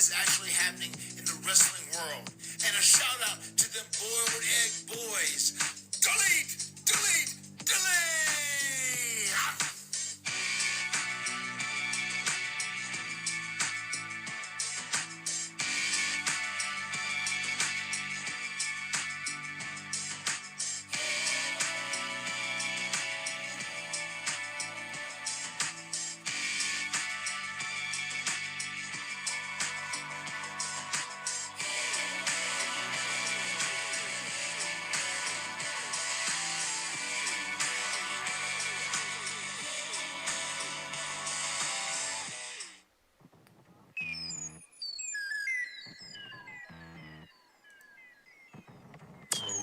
is actually happening in the wrestling world. And a shout out to them boiled egg boys. Delete! Delete! Delete!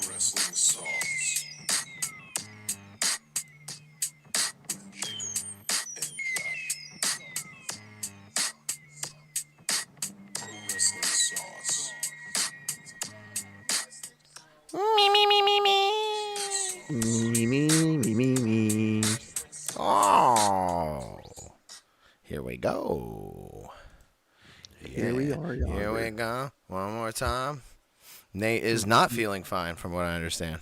Wrestling Sauce. Jacob and Josh. Pro Wrestling Sauce. Me, me, me, me, me. Me, me, me, me, me. Oh. Here we go. Here we are, y'all. Here we go. One more time. Nate is not feeling fine, from what I understand.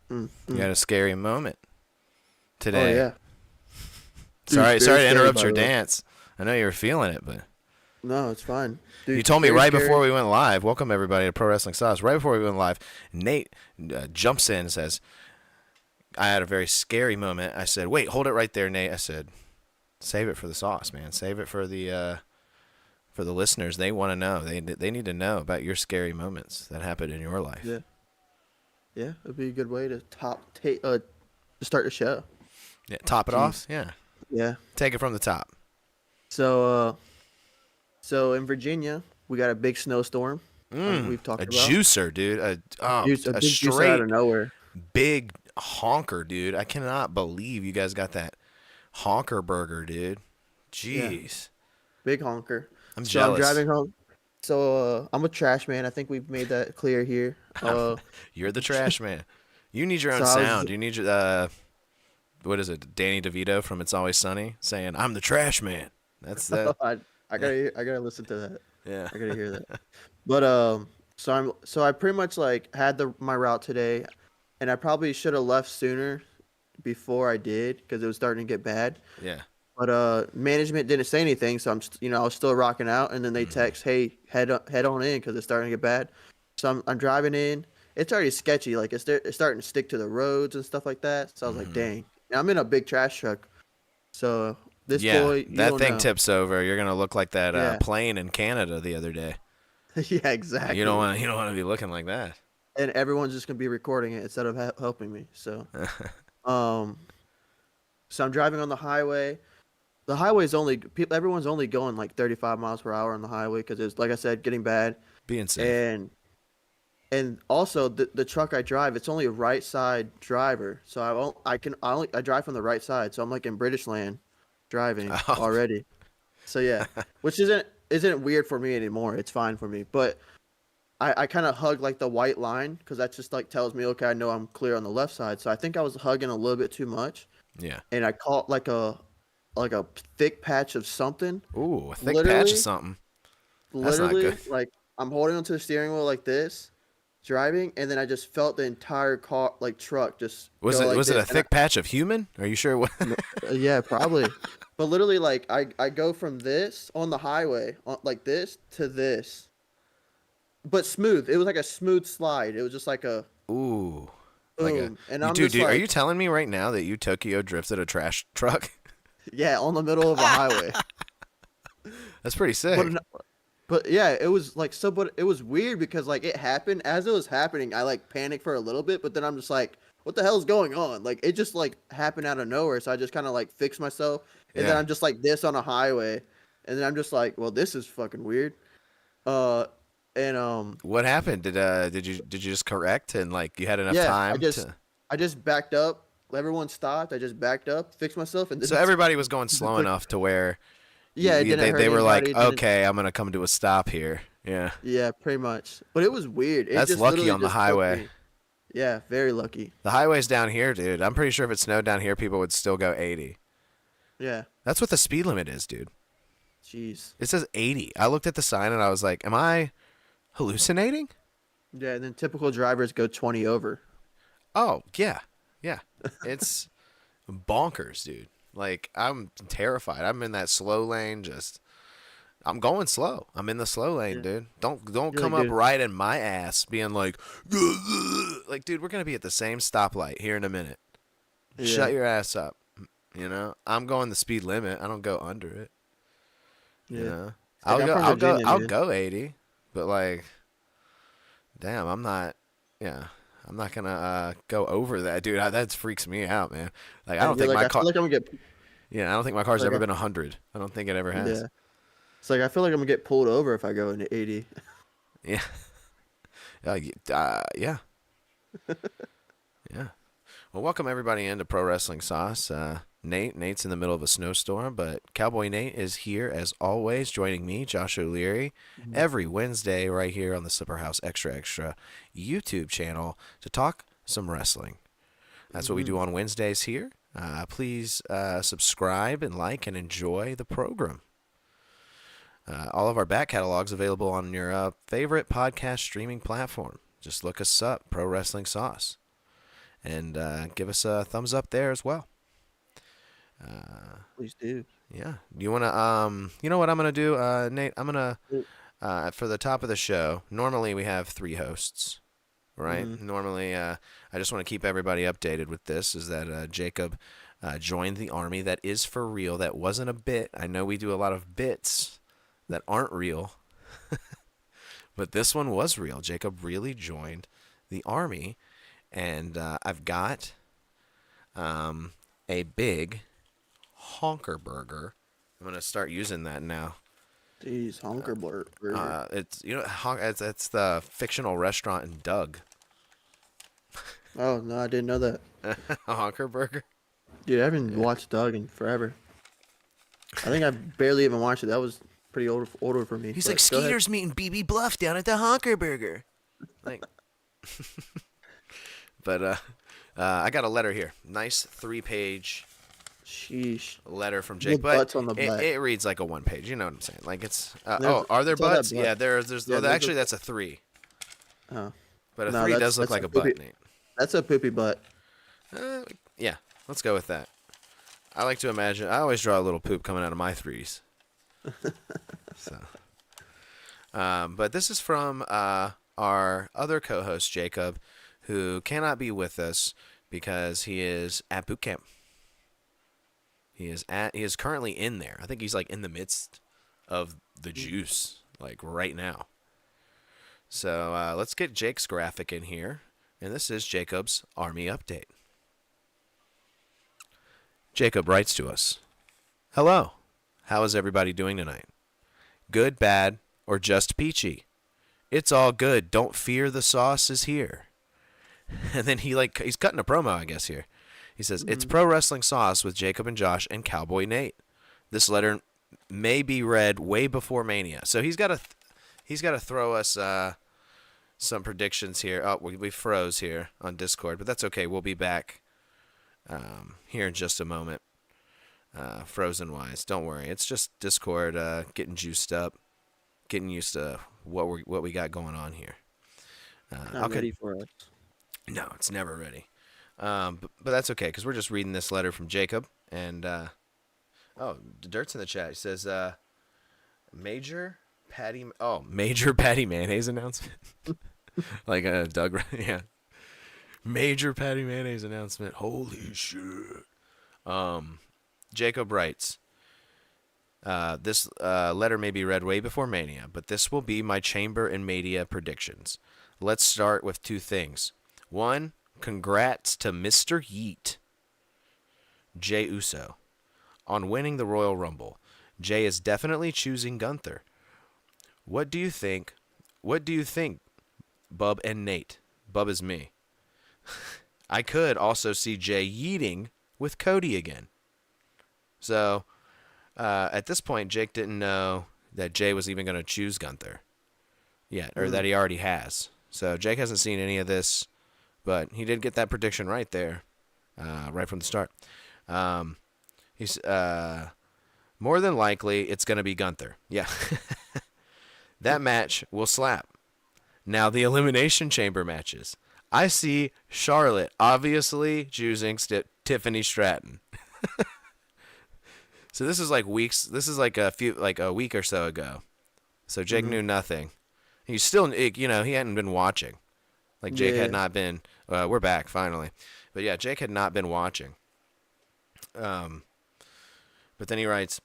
You had a scary moment today. Oh, yeah. Sorry Dude, to interrupt scary, your by the way. dance. I know you were feeling it, but No, it's fine. Dude, you told me very right scary. before we went live. Welcome everybody to Pro Wrestling Sauce. Right before we went live, Nate jumps in and says, "I had a very scary moment." I said, "Wait, hold it right there, Nate." I said, "Save it for the sauce, man. Save it for the listeners. They want to know. They need to know about your scary moments that happened in your life." Yeah, it'd be a good way to to start the show. Yeah, top it off. Yeah, Yeah. take it from the top. So in Virginia, we got a big snowstorm. We've talked A about juicer, dude. A big juicer straight out of nowhere. big honker, dude. I cannot believe you guys got that honker burger, dude. Jeez. Big honker. I'm So jealous. I'm driving home. So I'm a trash man. I think we've made that clear here. You're the trash man. You need your own So I was- sound. You need your what is it? Danny DeVito from It's Always Sunny saying, "I'm the trash man." That's that. I gotta listen to that. Yeah. I gotta hear that. But so I pretty much like had my route today, and I probably should have left sooner before I did because it was starting to get bad. Yeah. But management didn't say anything, so I was still rocking out, and then they text, "Hey, head on in because it's starting to get bad." So I'm driving in. It's already sketchy, like it's starting to stick to the roads and stuff like that. So I was like, "Dang!" And I'm in a big trash truck, so this boy, you that don't thing know. tips over. You're gonna look like that Yeah. plane in Canada the other day. Yeah, exactly. You don't want to be looking like that. And everyone's just gonna be recording it instead of helping me. So, so I'm driving on the highway. The highway's everyone's only going like 35 miles per hour on the highway because it's, like I said, getting bad. Being safe. And also the truck I drive, it's only a right side driver, so I drive from the right side, so I'm like in British land driving already. So yeah, which isn't weird for me anymore. It's fine for me, but I kind of hug like the white line because that just like tells me, okay, I know I'm clear on the left side. So I think I was hugging a little bit too much. Yeah. And I caught like a thick patch of something. Ooh, a thick patch of something. That's not Literally, good. like I'm holding onto the steering wheel like this, driving, and then I just felt the entire car, like truck, just Was go like it a this. And thick patch of human? Are you sure? yeah, probably. But literally, like I go from this on the highway, like this to this, but smooth. It was like a smooth slide. It was just like a Ooh. boom. And I'm Dude, just like, are you telling me right now that you Tokyo drifted a trash truck? yeah, on the middle of a highway. That's pretty sick. But yeah, it was like but it was weird because like it happened as it was happening. I like panicked for a little bit, but then I'm just like, what the hell's going on? Like it just like happened out of nowhere. So I just kind of like fixed myself, and then I'm just like this on a highway, and then I'm just like, well, this is fucking weird. What happened? Did you just correct and like you had enough time? I just backed up. Everyone stopped. I just backed up, fixed myself, and So everybody was going slow enough to where yeah, they were like, okay, I'm gonna come to a stop here. Yeah. Yeah, pretty much. But it was weird. That's just lucky literally on the just took highway. me. Yeah, very lucky. The highway's down here, dude. I'm pretty sure if it snowed down here, people would still go 80. Yeah. That's what the speed limit is, dude. Jeez. It says 80. I looked at the sign and I was like, am I hallucinating? Yeah, and then typical drivers go 20 over. Oh, yeah. Yeah. It's bonkers, dude. Like, I'm terrified. I'm in that slow lane, I'm going slow. I'm in the slow lane, Yeah. dude. Don't You're come like, up dude. right in my ass being like, like, dude, we're going to be at the same stoplight here in a minute. Yeah. Shut your ass up. You know, I'm going the speed limit. I don't go under it. Yeah. You know, It's like, I'm from Virginia, I'll man. go 80, but like, damn, I'm not gonna go over that, dude. That freaks me out, man. Like, I don't And you're think like, my I car. feel like I'm gonna get. Yeah, I don't think my car's Like, ever been 100. I don't think it ever has. yeah. It's like I feel like I'm gonna get pulled over if I go into 80. Yeah. Yeah. Yeah. Well, welcome everybody into Pro Wrestling Sauce. Nate's in the middle of a snowstorm, but Cowboy Nate is here as always, joining me, Josh O'Leary, every Wednesday right here on the Slipper House Extra YouTube channel to talk some wrestling. That's what we do on Wednesdays here. Please subscribe and like and enjoy the program. All of our back catalogs available on your favorite podcast streaming platform. Just look us up, Pro Wrestling Sauce, and give us a thumbs up there as well. Please do. Yeah. You want to, you know what I'm going to do, Nate? I'm going to, for the top of the show, normally we have 3 hosts, right? Normally, I just want to keep everybody updated with this, is that Jacob joined the Army. That is for real. That wasn't a bit. I know we do a lot of bits that aren't real, but this one was real. Jacob really joined the Army, and I've got a big honker burger. I'm gonna start using that now. Jeez, honker burger. It's it's the fictional restaurant in Doug. Oh no, I didn't know that. A honker burger. Dude, I haven't watched Doug in forever. I think I barely even watched it. That was pretty older for me. He's But like, go ahead. Skeeter's meeting BB Bluff down at the honker burger. Like, but I got a letter here. Nice 3-page Sheesh. letter from The Jake, but butts on the back. it reads like a 1-page. You know what I'm saying? Like, it's There's- are there it's all that butts? butt. Yeah, there's. Yeah, oh, there's actually, a- that's a 3. Oh, But a No, 3 that's- does look that's like a a butt, poopy- Nate. that's a poopy butt. Yeah, let's go with that. I like to imagine. I always draw a little poop coming out of my 3s. So, but this is from our other co-host Jacob, who cannot be with us because he is at boot camp. He is currently in there. I think he's like in the midst of the juice, like right now. So let's get Jake's graphic in here, and this is Jacob's Army update. Jacob writes to us, "Hello, how is everybody doing tonight? Good, bad, or just peachy? It's all good. Don't fear, the sauce is here." And then he's cutting a promo, I guess, here. He says, "It's Pro Wrestling Sauce with Jacob and Josh and Cowboy Nate. This letter may be read way before Mania." So he's got to throw us some predictions here. Oh, we froze here on Discord, but that's okay. We'll be back here in just a moment. Frozen wise, don't worry. It's just Discord getting juiced up, getting used to what we got going on here. Not ready for us. No, it's never ready. But that's okay, because we're just reading this letter from Jacob. And, Dirt's in the chat. He says, Major Patty Mayonnaise announcement. Like Doug, yeah. Major Patty Mayonnaise announcement. Holy shit. Jacob writes, this letter may be read way before Mania, but this will be my Chamber and Mania predictions. Let's start with 2 things. 1, congrats to Mr. Yeet, Jey Uso, on winning the Royal Rumble. Jey is definitely choosing Gunther. What do you think? Bub and Nate? Bub is me. I could also see Jey yeeting with Cody again. So, at this point, Jake didn't know that Jey was even going to choose Gunther yet, or that he already has. So, Jake hasn't seen any of this, but he did get that prediction right there, right from the start. He's more More than likely, it's going to be Gunther. Yeah. That match will slap. Now, the Elimination Chamber matches. I see Charlotte obviously choosing Tiffany Stratton. So this is like weeks. This is like a week or so ago. So Jake knew nothing. He still, he hadn't been watching. Like Jake had not been. We're back finally, but yeah, Jake had not been watching. But then he writes,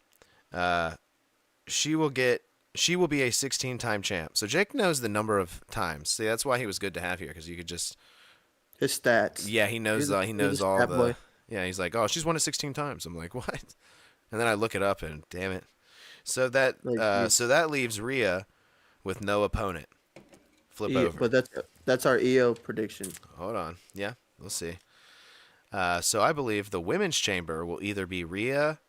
she will be a 16-time champ. So Jake knows the number of times. See, that's why he was good to have here, because you could just his stats. Yeah, he knows. He knows all the. Boy. Yeah, he's like, oh, she's won it 16 times. I'm like, what? And then I look it up, and damn it. So that leaves Rhea with no opponent. Flip over. But that's our EO prediction. Hold on. Yeah, we'll see. So I believe the women's chamber will either be Rhea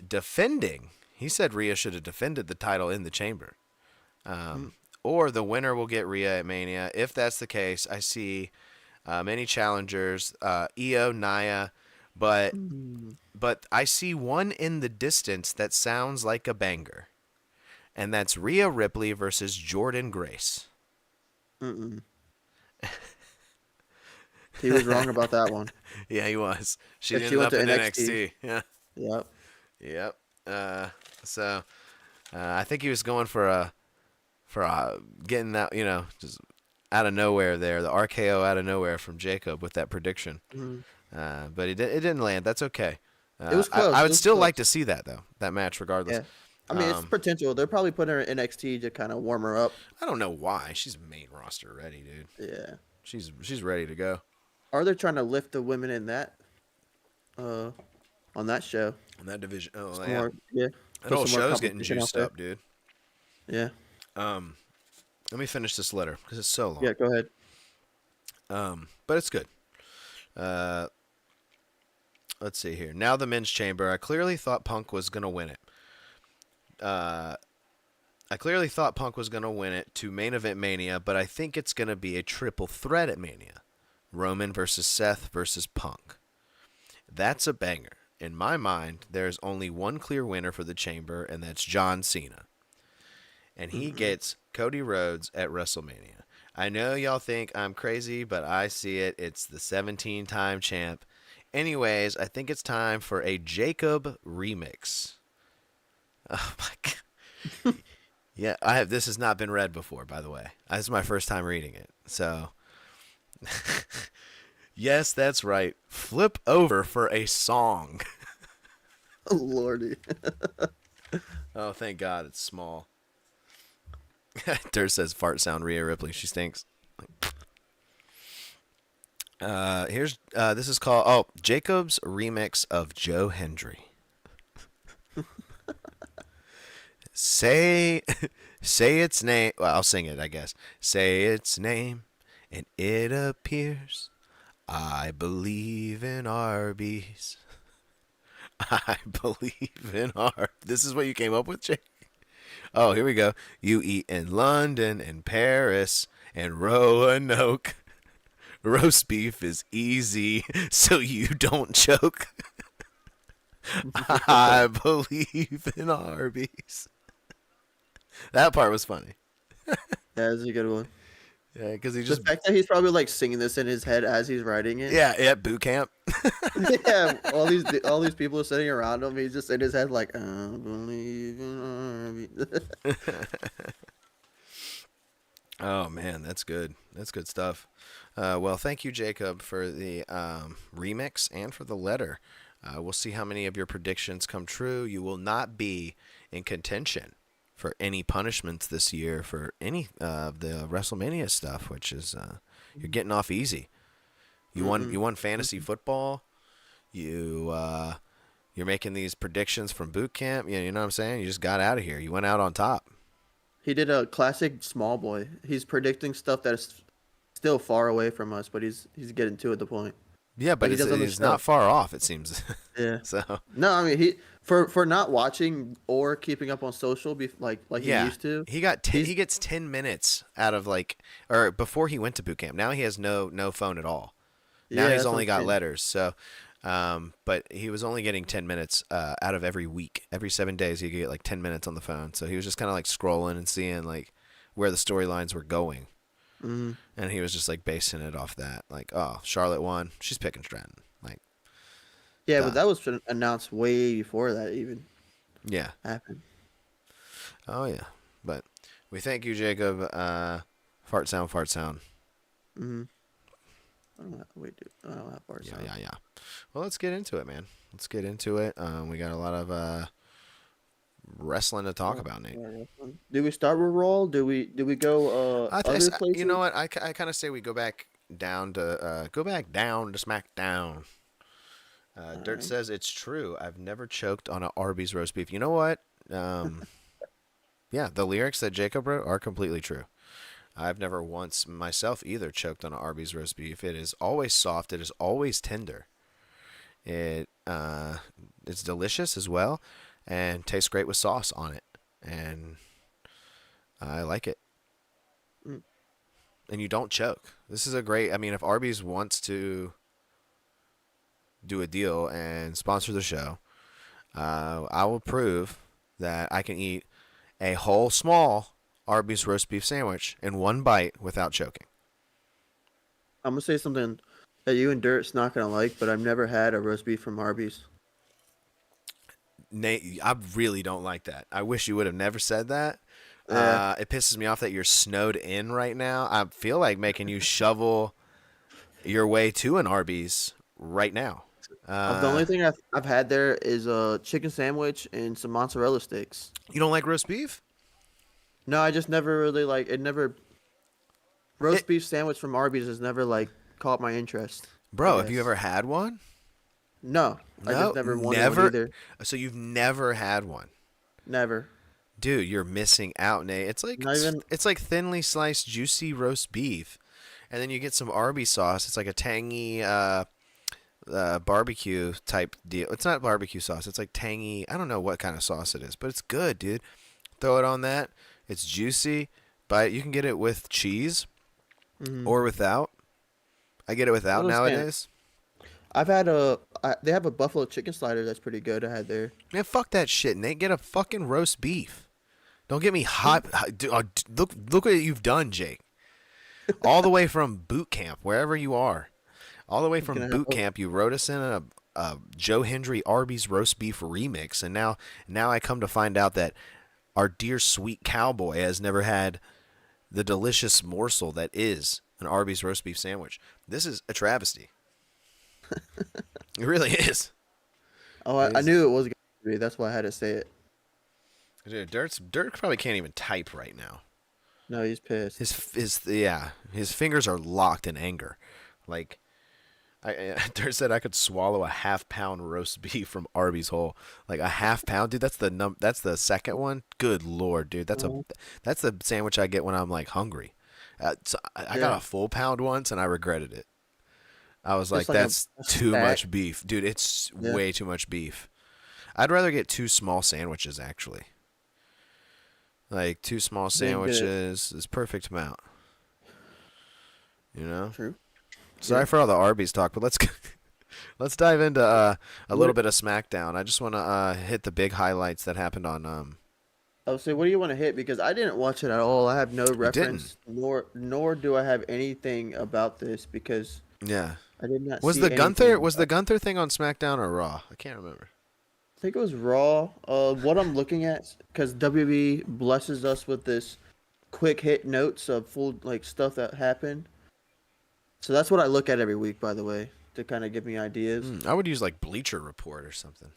defending. He said Rhea should have defended the title in the chamber. Or the winner will get Rhea at Mania. If that's the case, I see many challengers, Io, Nia, but I see one in the distance that sounds like a banger. And that's Rhea Ripley versus Jordan Grace. He was wrong about that one. Yeah, he was. She ended up in NXT. Yeah. Yep. So I think he was going for getting that, just out of nowhere there, the RKO out of nowhere from Jacob with that prediction. But it didn't land. That's okay. It was close. I would still like to see that, though, that match regardless. Yeah. I mean, it's potential. They're probably putting her in NXT to kind of warm her up. I don't know why. She's main roster ready, dude. Yeah. She's ready to go. Are they trying to lift the women in that on that show? In that division. Oh, some yeah. More, yeah. That whole show's getting juiced up, dude. Yeah. Let me finish this letter because it's so long. Yeah, go ahead. But it's good. Let's see here. Now the men's chamber. I clearly thought Punk was going to win it. To main event Mania, but I think it's going to be a triple threat at Mania. Roman versus Seth versus Punk. That's a banger. In my mind, there's only one clear winner for the chamber, and that's John Cena. And he gets Cody Rhodes at WrestleMania. I know y'all think I'm crazy, but I see it. It's the 17-time champ. Anyways, I think it's time for a Jacob remix. Oh, my God. Yeah, this has not been read before, by the way. This is my first time reading it. So, yes, that's right. Flip over for a song. Oh, Lordy. Oh, thank God it's small. Dirt says fart sound Rhea Ripley. She stinks. This is called Jacob's remix of Joe Hendry. Say its name. Well, I'll sing it, I guess. Say its name, and it appears. I believe in Arby's. I believe in Arby's. This is what you came up with, Jake? Oh, here we go. You eat in London and Paris and Roanoke. Roast beef is easy, so you don't choke. I believe in Arby's. That part was funny. That's a good one. Yeah, because the fact that he's probably like singing this in his head as he's writing it. Yeah, at boot camp. Yeah, all these people are sitting around him. He's just in his head like, I believe in Arby's. Oh man, that's good. That's good stuff. Well, thank you, Jacob, for the remix and for the letter. We'll see how many of your predictions come true. You will not be in contention for any punishments this year for any of the WrestleMania stuff, which is you're getting off easy. You won fantasy football. You're making these predictions from boot camp. You know what I'm saying? You just got out of here. You went out on top. He did a classic small boy. He's predicting stuff that is still far away from us, but he's getting to the point. Yeah, but he's not far off, it seems. Yeah. So no, I mean for not watching or keeping up on social, like he used to. He gets 10 minutes out of before he went to boot camp. Now he has no phone at all. Now he's only got letters. So But he was only getting 10 minutes out of every week. Every 7 days, he could get like 10 minutes on the phone. So he was just kind of like scrolling and seeing like where the storylines were going. Mm-hmm. And he was just like basing it off that. Like, oh, Charlotte won. She's picking Stratton. Like, Yeah, done. but that was announced way before that even Yeah. happened. Oh, yeah. But we thank you, Jacob. Fart sound, fart sound. Mm-hmm. I don't have bars. Yeah. Well, let's get into it, man. Let's get into it. We got a lot of wrestling to talk about, Nate. Do we start with Raw? Do we go other places? You know what? I kind of say we go back down to SmackDown. Dirt right. says it's true. I've never choked on an Arby's roast beef. You know what? Yeah, the lyrics that Jacob wrote are completely true. I've never once myself either choked on an Arby's roast beef. It is always soft. It is always tender. It's delicious as well, and tastes great with sauce on it. And I like it. Mm. And you don't choke. This is a great. I mean, if Arby's wants to do a deal and sponsor the show, I will prove that I can eat a whole small Arby's roast beef sandwich in one bite without choking. I'm gonna say something that you and Dirt's not gonna like, but I've never had a roast beef from Arby's. Nate, I really don't like that. I wish you would have never said that. Yeah. It pisses me off that you're snowed in right now. I feel like making you shovel your way to an Arby's right now. The only thing I've had there is a chicken sandwich and some mozzarella sticks. You don't like roast beef? No, I just never really like it. Roast beef sandwich from Arby's has never like caught my interest. Bro, have you ever had one? No, I No, just never wanted one either. So you've never had one? Never. Dude, you're missing out, Nate. It's like thinly sliced, juicy roast beef, and then you get some Arby's sauce. It's like a tangy barbecue type deal. It's not barbecue sauce. It's like tangy. I don't know what kind of sauce it is, but it's good, dude. Throw it on that. It's juicy, but you can get it with cheese or without. I get it without nowadays. I've had they have a buffalo chicken slider that's pretty good. I had there. Man, fuck that shit, Nate. Get a fucking roast beef. Don't get me hot. Look what you've done, Jake. All the way from boot camp, wherever you are. All the way from boot camp, you wrote us in a Joe Hendry Arby's roast beef remix, and now I come to find out that our dear sweet cowboy has never had the delicious morsel that is an Arby's roast beef sandwich. This is a travesty. It really is. Oh, I knew it was going to be. That's why I had to say it. Dude, Dirk probably can't even type right now. No, he's pissed. His fingers are locked in anger. Like, Dirk said I could swallow a half-pound roast beef from Arby's whole. Like a half-pound, dude. That's the second one. Good lord, dude. That's the sandwich I get when I'm like hungry. So I got a full pound once and I regretted it. I was like that's too much beef, dude. It's way too much beef. I'd rather get 2 small sandwiches actually. Like 2 small sandwiches is perfect amount. You know. True. Sorry for all the Arby's talk, but let's dive into a little bit of SmackDown. I just want to hit the big highlights that happened on. Oh, so what do you want to hit? Because I didn't watch it at all. I have no reference, nor do I have anything about this because I did not. Was see the anything. Gunther thing on SmackDown or Raw? I can't remember. I think it was Raw. What I'm looking at, because WWE blesses us with this quick hit notes of full like stuff that happened. So that's what I look at every week, by the way, to kind of give me ideas. I would use like Bleacher Report or something.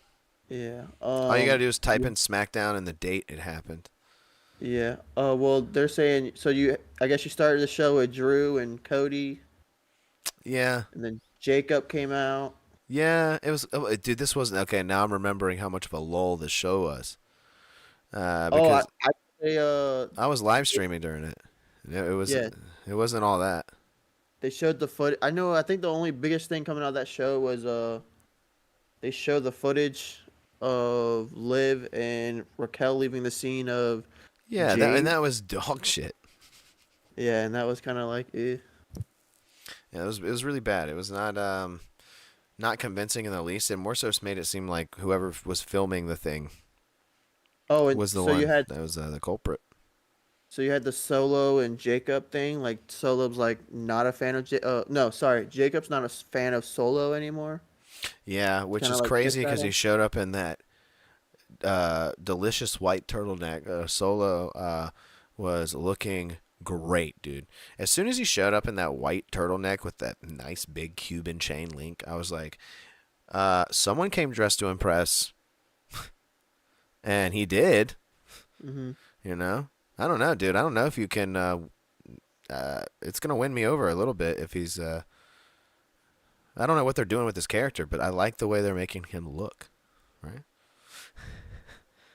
Yeah. All you gotta do is type in SmackDown and the date it happened. Yeah. Well, they're saying so. I guess you started the show with Drew and Cody. Yeah. And then Jacob came out. Yeah, it was. Oh, dude, this wasn't okay. Now I'm remembering how much of a lull this show was. Because I was live streaming during it. It was. Yeah. It wasn't all that. They showed the foot. I think the only biggest thing coming out of that show was they showed the footage of Liv and Raquel leaving the scene of. Yeah, that was dog shit. Yeah, and that was kind of like, eh. Yeah, it was really bad. It was not not convincing in the least. It more so made it seem like whoever was filming the thing Oh, and was the so you one had that was the culprit. the Solo and Jacob thing. Like Solo's like not a fan of no, sorry, Jacob's not a fan of Solo anymore. Yeah, which Kind of is like crazy pissed at because he him. showed up in that delicious white turtleneck. Solo was looking great, dude. As soon as he showed up in that white turtleneck with that nice big Cuban chain link, I was like, someone came dressed to impress, and he did. Hmm. You know, I don't know, dude. I don't know if you can. It's gonna win me over a little bit if he's. I don't know what they're doing with this character, but I like the way they're making him look. Right.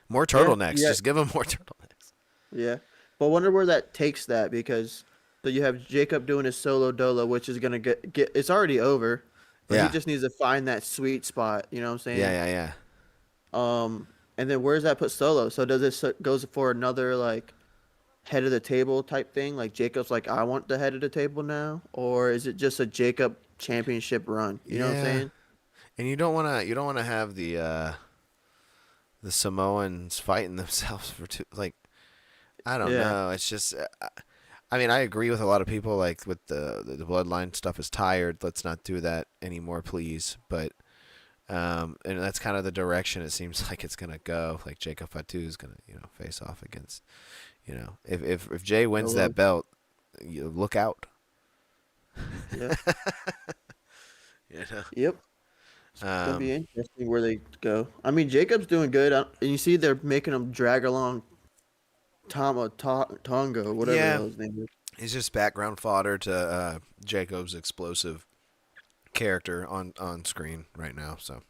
More Yeah, turtlenecks. yeah, Just give him more turtlenecks. yeah. But I wonder where that takes that because so you have Jacob doing his Solo Dolo, which is gonna get it's already over, but he Yeah. just needs to find that sweet spot. You know what I'm Yeah. saying? Yeah. Yeah. And then where does that put Solo? So does it goes for another like head of the table type thing? Like Jacob's like, I want the head of the table now, or is it just a Jacob championship run? You know what I'm Yeah. saying? And you don't wanna have the Samoans fighting themselves for two. Like, I don't Yeah. know. It's just. I mean, I agree with a lot of people. Like with the bloodline stuff is tired. Let's not do that anymore, please. But and that's kind of the direction it seems like it's gonna go. Like Jacob Fatu is gonna face off against if Jay wins Solo. that belt, you look out. Yep. You know. Yep. It's gonna be Um, interesting where they go. I mean, Jacob's doing good, and you see they're making him drag along Tongo, whatever the yeah, hell his name is. he's just background fodder to Jacob's explosive character on screen right now. So,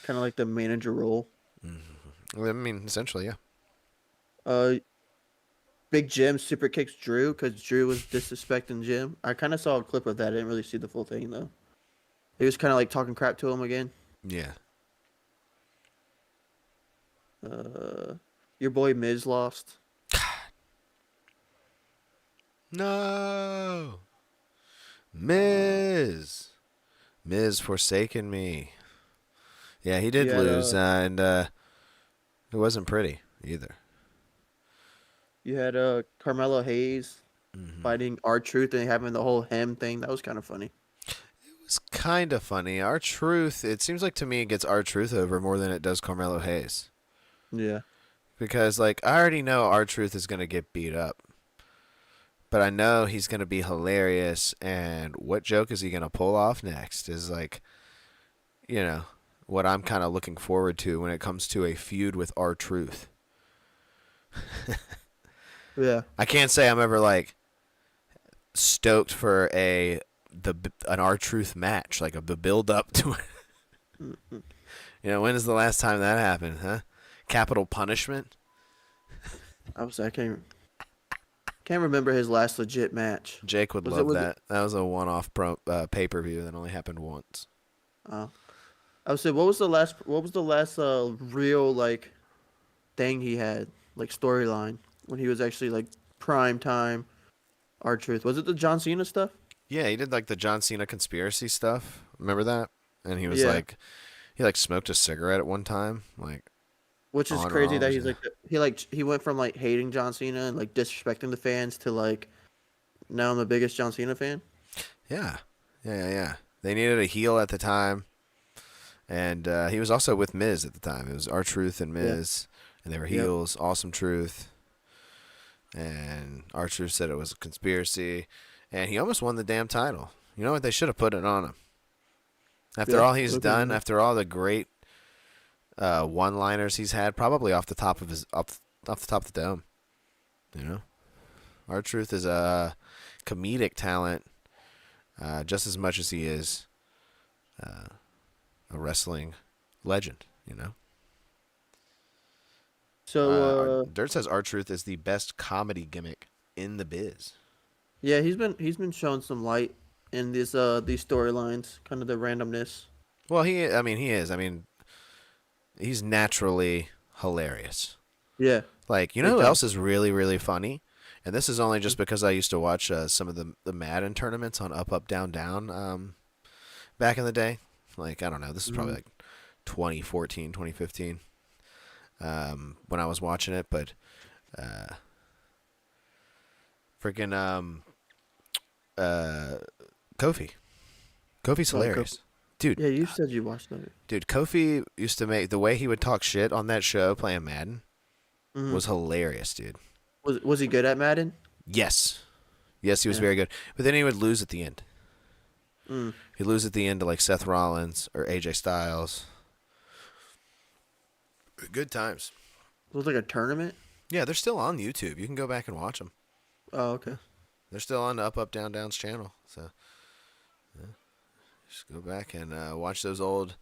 Kind of like the manager role. I mean, essentially, yeah. Uh, Big Jim super kicks Drew because Drew was disrespecting Jim. I kind of saw a clip of that. I didn't really see the full thing though. He was kind of like talking crap to him again. Yeah. Uh, your boy Miz lost. No. Miz forsaken me. Yeah, he did You had lose, and it wasn't pretty either. Carmelo Hayes Hmm. fighting R-Truth and having the whole hem thing. That was kind of funny. It's kind of funny. Our Truth, it seems like to me, it gets Our Truth over more than it does Carmelo Hayes. Yeah. Because, like, I already know Our Truth is going to get beat up. But I know he's going to be hilarious, and what joke is he going to pull off next is, like, what I'm kind of looking forward to when it comes to a feud with Our Truth. Yeah. I can't say I'm ever, like, stoked for an R Truth match, like the build up to it. Mhm. When is the last time that happened, huh? Capital Punishment. I can't remember his last legit match. Jake would Was love it was that. That was a one-off pay per view that only happened once. I would say what was the last real like thing he had like storyline when he was actually like prime time R-Truth? Was it the John Cena stuff? Yeah, he did like the John Cena conspiracy stuff. Remember that? And he was Yeah. like, he like smoked a cigarette at one time, like Which is on crazy that Raw. he's he went from like hating John Cena and like disrespecting the fans to like now I'm the biggest John Cena fan. Yeah, yeah. They needed a heel at the time, and he was also with Miz at the time. It was R Truth and Yeah. Miz, and they were Yep. heels. Awesome Truth, and R Truth said it was a conspiracy, and he almost won the damn title. You know what? They should have put it on him. After Yeah. all he's Look at done, him. after all the great one-liners he's had, probably off the top of off the top of the dome. R Truth is a comedic talent, just as much as he is a wrestling legend. So Dirt says R Truth is the best comedy gimmick in the biz. yeah, he's been showing some light in these storylines, kind of the randomness. Well, he is. I mean, he's naturally hilarious. Yeah. Like, Big who time. else is really, really funny? And this is only just because I used to watch some of the Madden tournaments on Up, Up, Down, Down back in the day Like, I don't know. This is probably like 2014, 2015 when I was watching it. But freaking Kofi. Kofi's hilarious. Dude. Yeah, you said you watched that. Dude, Kofi used to make the way he would talk shit on that show playing Madden was hilarious, dude. Was he good at Madden? Yes. Yes, he was very good. But then he would lose at the end. He'd lose at the end to like Seth Rollins or AJ Styles. Good times. It was like a tournament? Yeah, they're still on YouTube. You can go back and watch them. Oh, okay. They're still on the Up, Up, Down, Down's channel. So just go back and watch those old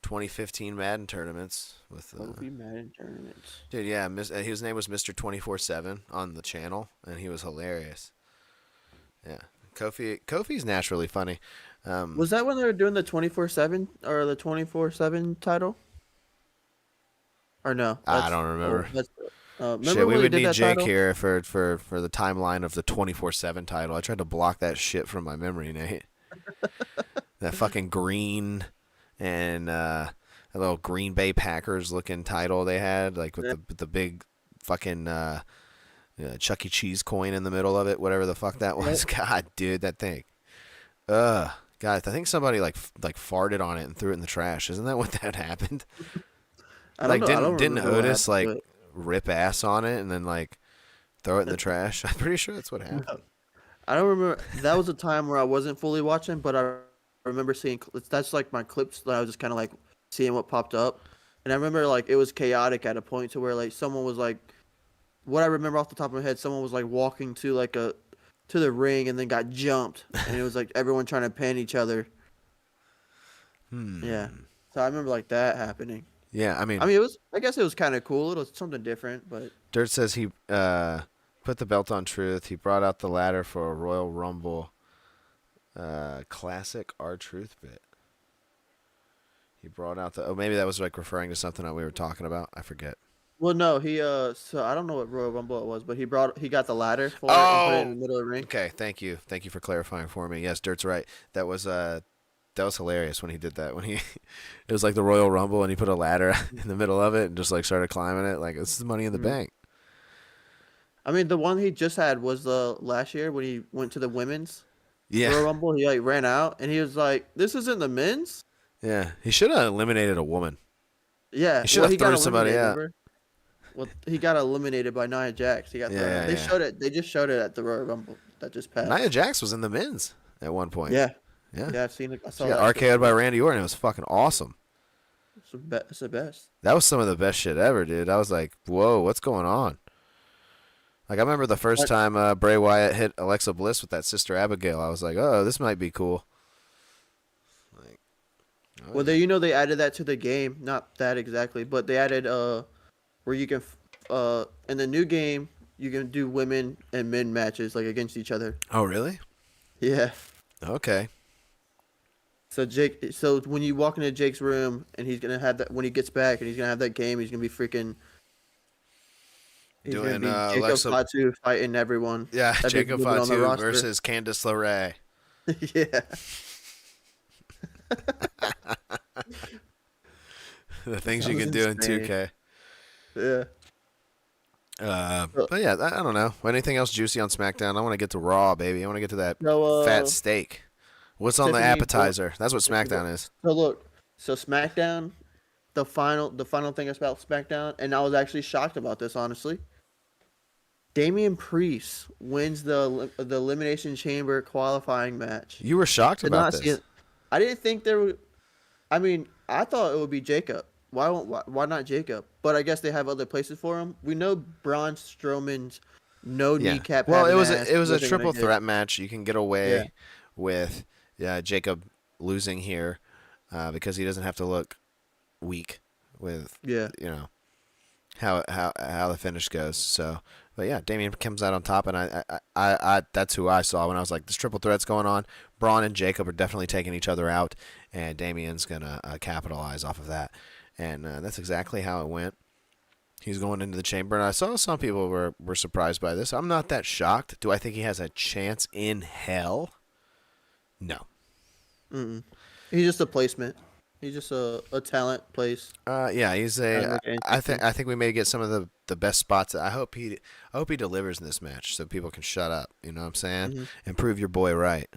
2015 Madden tournaments with Madden tournaments. Dude, yeah, his name was Mr. 24/7 on the channel, and he was hilarious. Yeah, Kofi's naturally funny. Was that when they were doing the 24/7 or the 24/7 title? Or no? I don't remember. Remember Shit, we when would they did need that Jake title? here for the timeline of the 24/7 title. I tried to block that shit from my memory, Nate. That fucking green and a little Green Bay Packers looking title they had, like with the big fucking Chuck E. Cheese coin in the middle of it, whatever the fuck that was. God, dude, that thing. God, I think somebody like farted on it and threw it in the trash. Isn't that what that happened? I don't know. Didn't remember what Otis happened, like rip ass on it and then like throw it in the trash? I'm pretty sure that's what happened. No. I don't remember. That was a time where I wasn't fully watching, but I remember seeing. That's like my clips that I was just kind of like seeing what popped up, and I remember like it was chaotic at a point to where like someone was like, what I remember off the top of my head, someone was like walking to like to the ring and then got jumped, and it was like everyone trying to pin each other. Yeah, so I remember like that happening. Yeah, I mean, it was. I guess it was kind of cool. It was something different, but Dirt says he put the belt on Truth. He brought out the ladder for a Royal Rumble classic R-Truth bit. He brought out the... Oh, maybe that was like referring to something that we were talking about. I forget. well, no, he so I don't know what Royal Rumble it was, but he got the ladder for it and put it in the middle of the ring. Okay, thank you for clarifying for me. Yes, Dirt's right. That was hilarious when he did that. When it was like the Royal Rumble and he put a ladder in the middle of it and just like started climbing it. Like, this is Money in the Bank. I mean, the one he just had was the last year when he went to the women's Royal Rumble. He like ran out and he was like, "This isn't the men's." Yeah, he should have eliminated a woman. Yeah, he should have thrown somebody out. Remember? Well, he got eliminated by Nia Jax. He got thrown out. They showed it. They just showed it at the Royal Rumble that just passed. Nia Jax was in the men's at one point. Yeah, yeah, I've seen it. I saw she that. got RKO'd by Randy Orton. It was fucking awesome. It's the best. That was some of the best shit ever, dude. I was like, whoa, what's going on? Like, I remember the first time Bray Wyatt hit Alexa Bliss with that Sister Abigail. I was like, oh, this might be cool. Like, well, they added that to the game. Not that exactly, but they added where you can in the new game you can do women and men matches like against each other. Oh, really? Yeah. Okay. So when you walk into Jake's room and he's gonna have that when he gets back and he's gonna have that game, he's gonna be freaking. He's doing gonna be Alexa Fatu fighting everyone. Yeah, Every Jacob woman on the Fatu roster. versus Candice LeRae. Yeah. The things That you was can do in insane. 2K. Yeah. But yeah, I don't know. Anything else juicy on SmackDown? I want to get to Raw, baby. I want to get to that So, fat steak. What's on the Tiffany, appetizer? That's what SmackDown is. So look, SmackDown, the final thing about SmackDown, and I was actually shocked about this, honestly. Damian Priest wins the Elimination Chamber qualifying match. You were shocked Did about not this. see it. I didn't think there would. I mean, I thought it would be Jacob. Why not Jacob? But I guess they have other places for him. We know Braun Strowman's kneecap. Well, it was having ass a wasn't triple gonna get- threat match. You can get away with Jacob losing here because he doesn't have to look weak with how the finish goes. So, but yeah, Damian comes out on top, and I that's who I saw when I was like, this triple threat's going on. Braun and Jacob are definitely taking each other out, and Damian's gonna capitalize off of that, and that's exactly how it went. He's going into the chamber, and I saw some people were surprised by this. I'm not that shocked. Do I think he has a chance in hell? No. Mm-mm. He's just a placement. He's just a talent place. Yeah, he's a. Like I think we may get some of the best spots. I hope he delivers in this match so people can shut up. You know what I'm saying? Mm-hmm. And prove your boy right.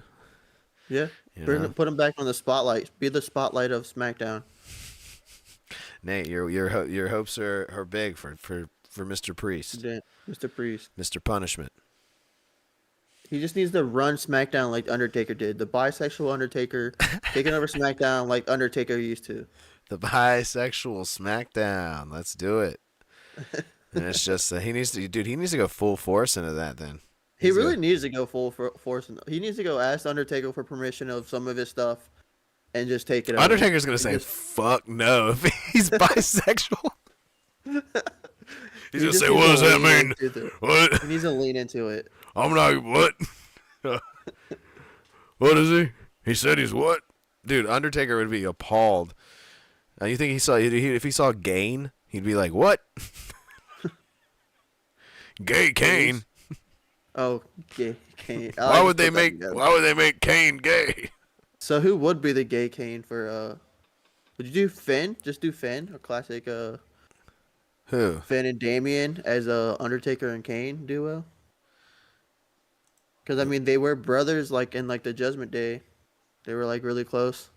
Yeah. You know? Put him back on the spotlight. Be the spotlight of SmackDown. Nate, your hopes are big for Mr. Priest. Yeah, Mr. Priest. Mr. Punishment. He just needs to run SmackDown like Undertaker did. The bisexual Undertaker taking over SmackDown like Undertaker used to. The bisexual SmackDown. Let's do it. And it's just he needs to go full force into that. Then He really needs to go full force. He needs to go ask Undertaker for permission of some of his stuff, and just take it. Undertaker's gonna say, "Fuck no," if he's bisexual. He's gonna say, "What does that mean? What?" He needs to lean into it. I'm not what? What is he? He said he's what? Dude, Undertaker would be appalled. You think if he saw Gain, he'd be like, "What? Gay Kane? Oh, gay Kane. Why would they make Kane gay?" So who would be the gay Kane for? Would you do Finn? Just do Finn, a classic. Who? Finn and Damien as a Undertaker and Kane duo. Because I mean, they were brothers, like in like the Judgment Day. They were like really close.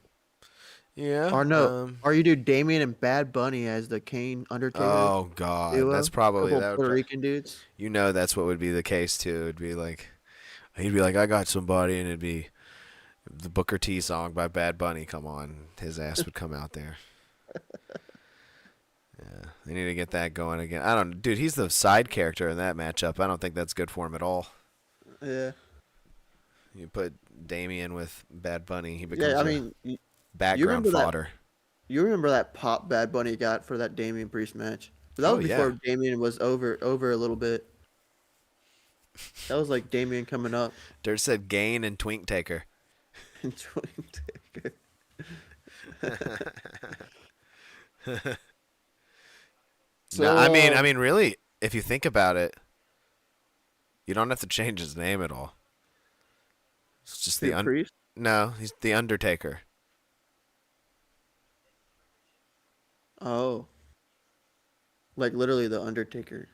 Yeah. Or no, or you do Damien and Bad Bunny as the Kane Undertaker. Oh God, duo. that's probably that. Puerto Rican dudes. You know, that's what would be the case too. It'd be like, he'd be like, "I got somebody," and it'd be the Booker T song by Bad Bunny. Come on, his ass would come out there. Yeah, they need to get that going again. Dude, he's the side character in that matchup. I don't think that's good for him at all. Yeah. You put Damien with Bad Bunny, he becomes background you fodder. You remember that pop Bad Bunny got for that Damien Priest match? But that was before Damien was over a little bit. That was like Damien coming up. Dirt said Gain and Twink Taker. Twink Taker. No, I mean, really, if you think about it, you don't have to change his name at all. It's just Priest? No, he's the Undertaker. Oh. Like literally the Undertaker.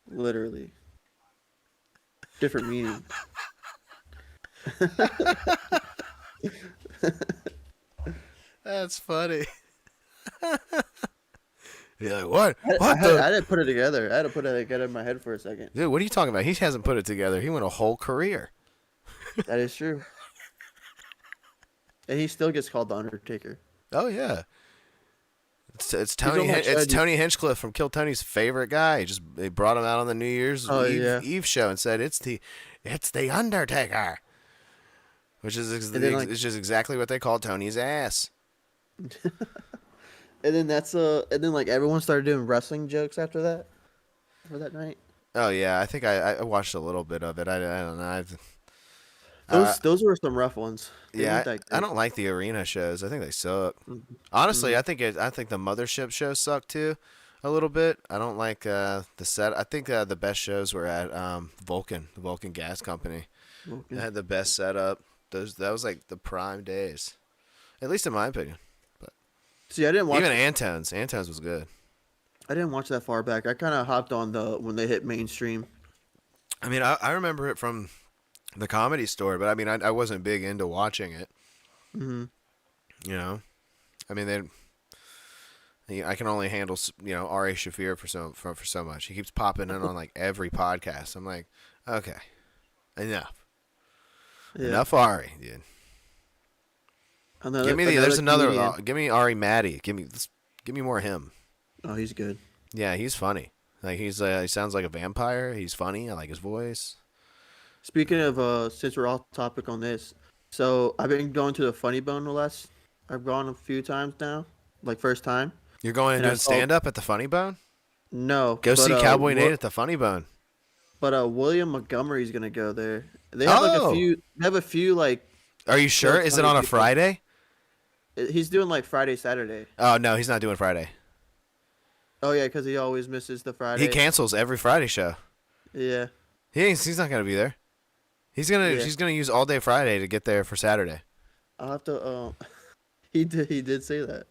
Literally. Different meaning. That's funny. You're like, what? I didn't put it together. I had to put it together in my head for a second. Dude, what are you talking about? He hasn't put it together. He went a whole career. That is true. And he still gets called the Undertaker. Oh yeah. It's Tony Hinchcliffe from Kill Tony's favorite guy. They brought him out on the New Year's Eve show and said it's the Undertaker, which is it's just exactly what they call Tony's ass. And then like everyone started doing wrestling jokes after that, for that night. Oh yeah, I think I watched a little bit of it. I don't know. Those were some rough ones. I don't like the arena shows. I think they suck. Honestly, I think the mothership shows suck too, a little bit. I don't like the set. I think the best shows were at Vulcan, the Vulcan Gas Company. They had the best setup. That was like the prime days, at least in my opinion. But see, I didn't watch even Antone's. Antone's was good. I didn't watch that far back. I kind of hopped on when they hit mainstream. I mean, I remember it from the Comedy Store, but I mean, I wasn't big into watching it. Mm-hmm. You know, I mean, I can only handle Ari Shaffir for so much. He keeps popping in on like every podcast. I'm like, okay, enough, enough Ari, dude. Give me Ari Matty. Give me more of him. Oh, he's good. Yeah, he's funny. Like he sounds like a vampire. He's funny. I like his voice. Speaking of, since we're off topic on this, so I've been going to the Funny Bone I've gone a few times now, like first time. You're going and doing stand-up at the Funny Bone? No. Go see Cowboy Nate at the Funny Bone. But William Montgomery's gonna go there. They have a few like. Are you sure? Is it on a Friday? He's doing like Friday, Saturday. Oh no, he's not doing Friday. Oh yeah, because he always misses the Friday. He cancels every Friday show. Yeah. He's not gonna be there. He's gonna use all day Friday to get there for Saturday. I'll have to. He did say that.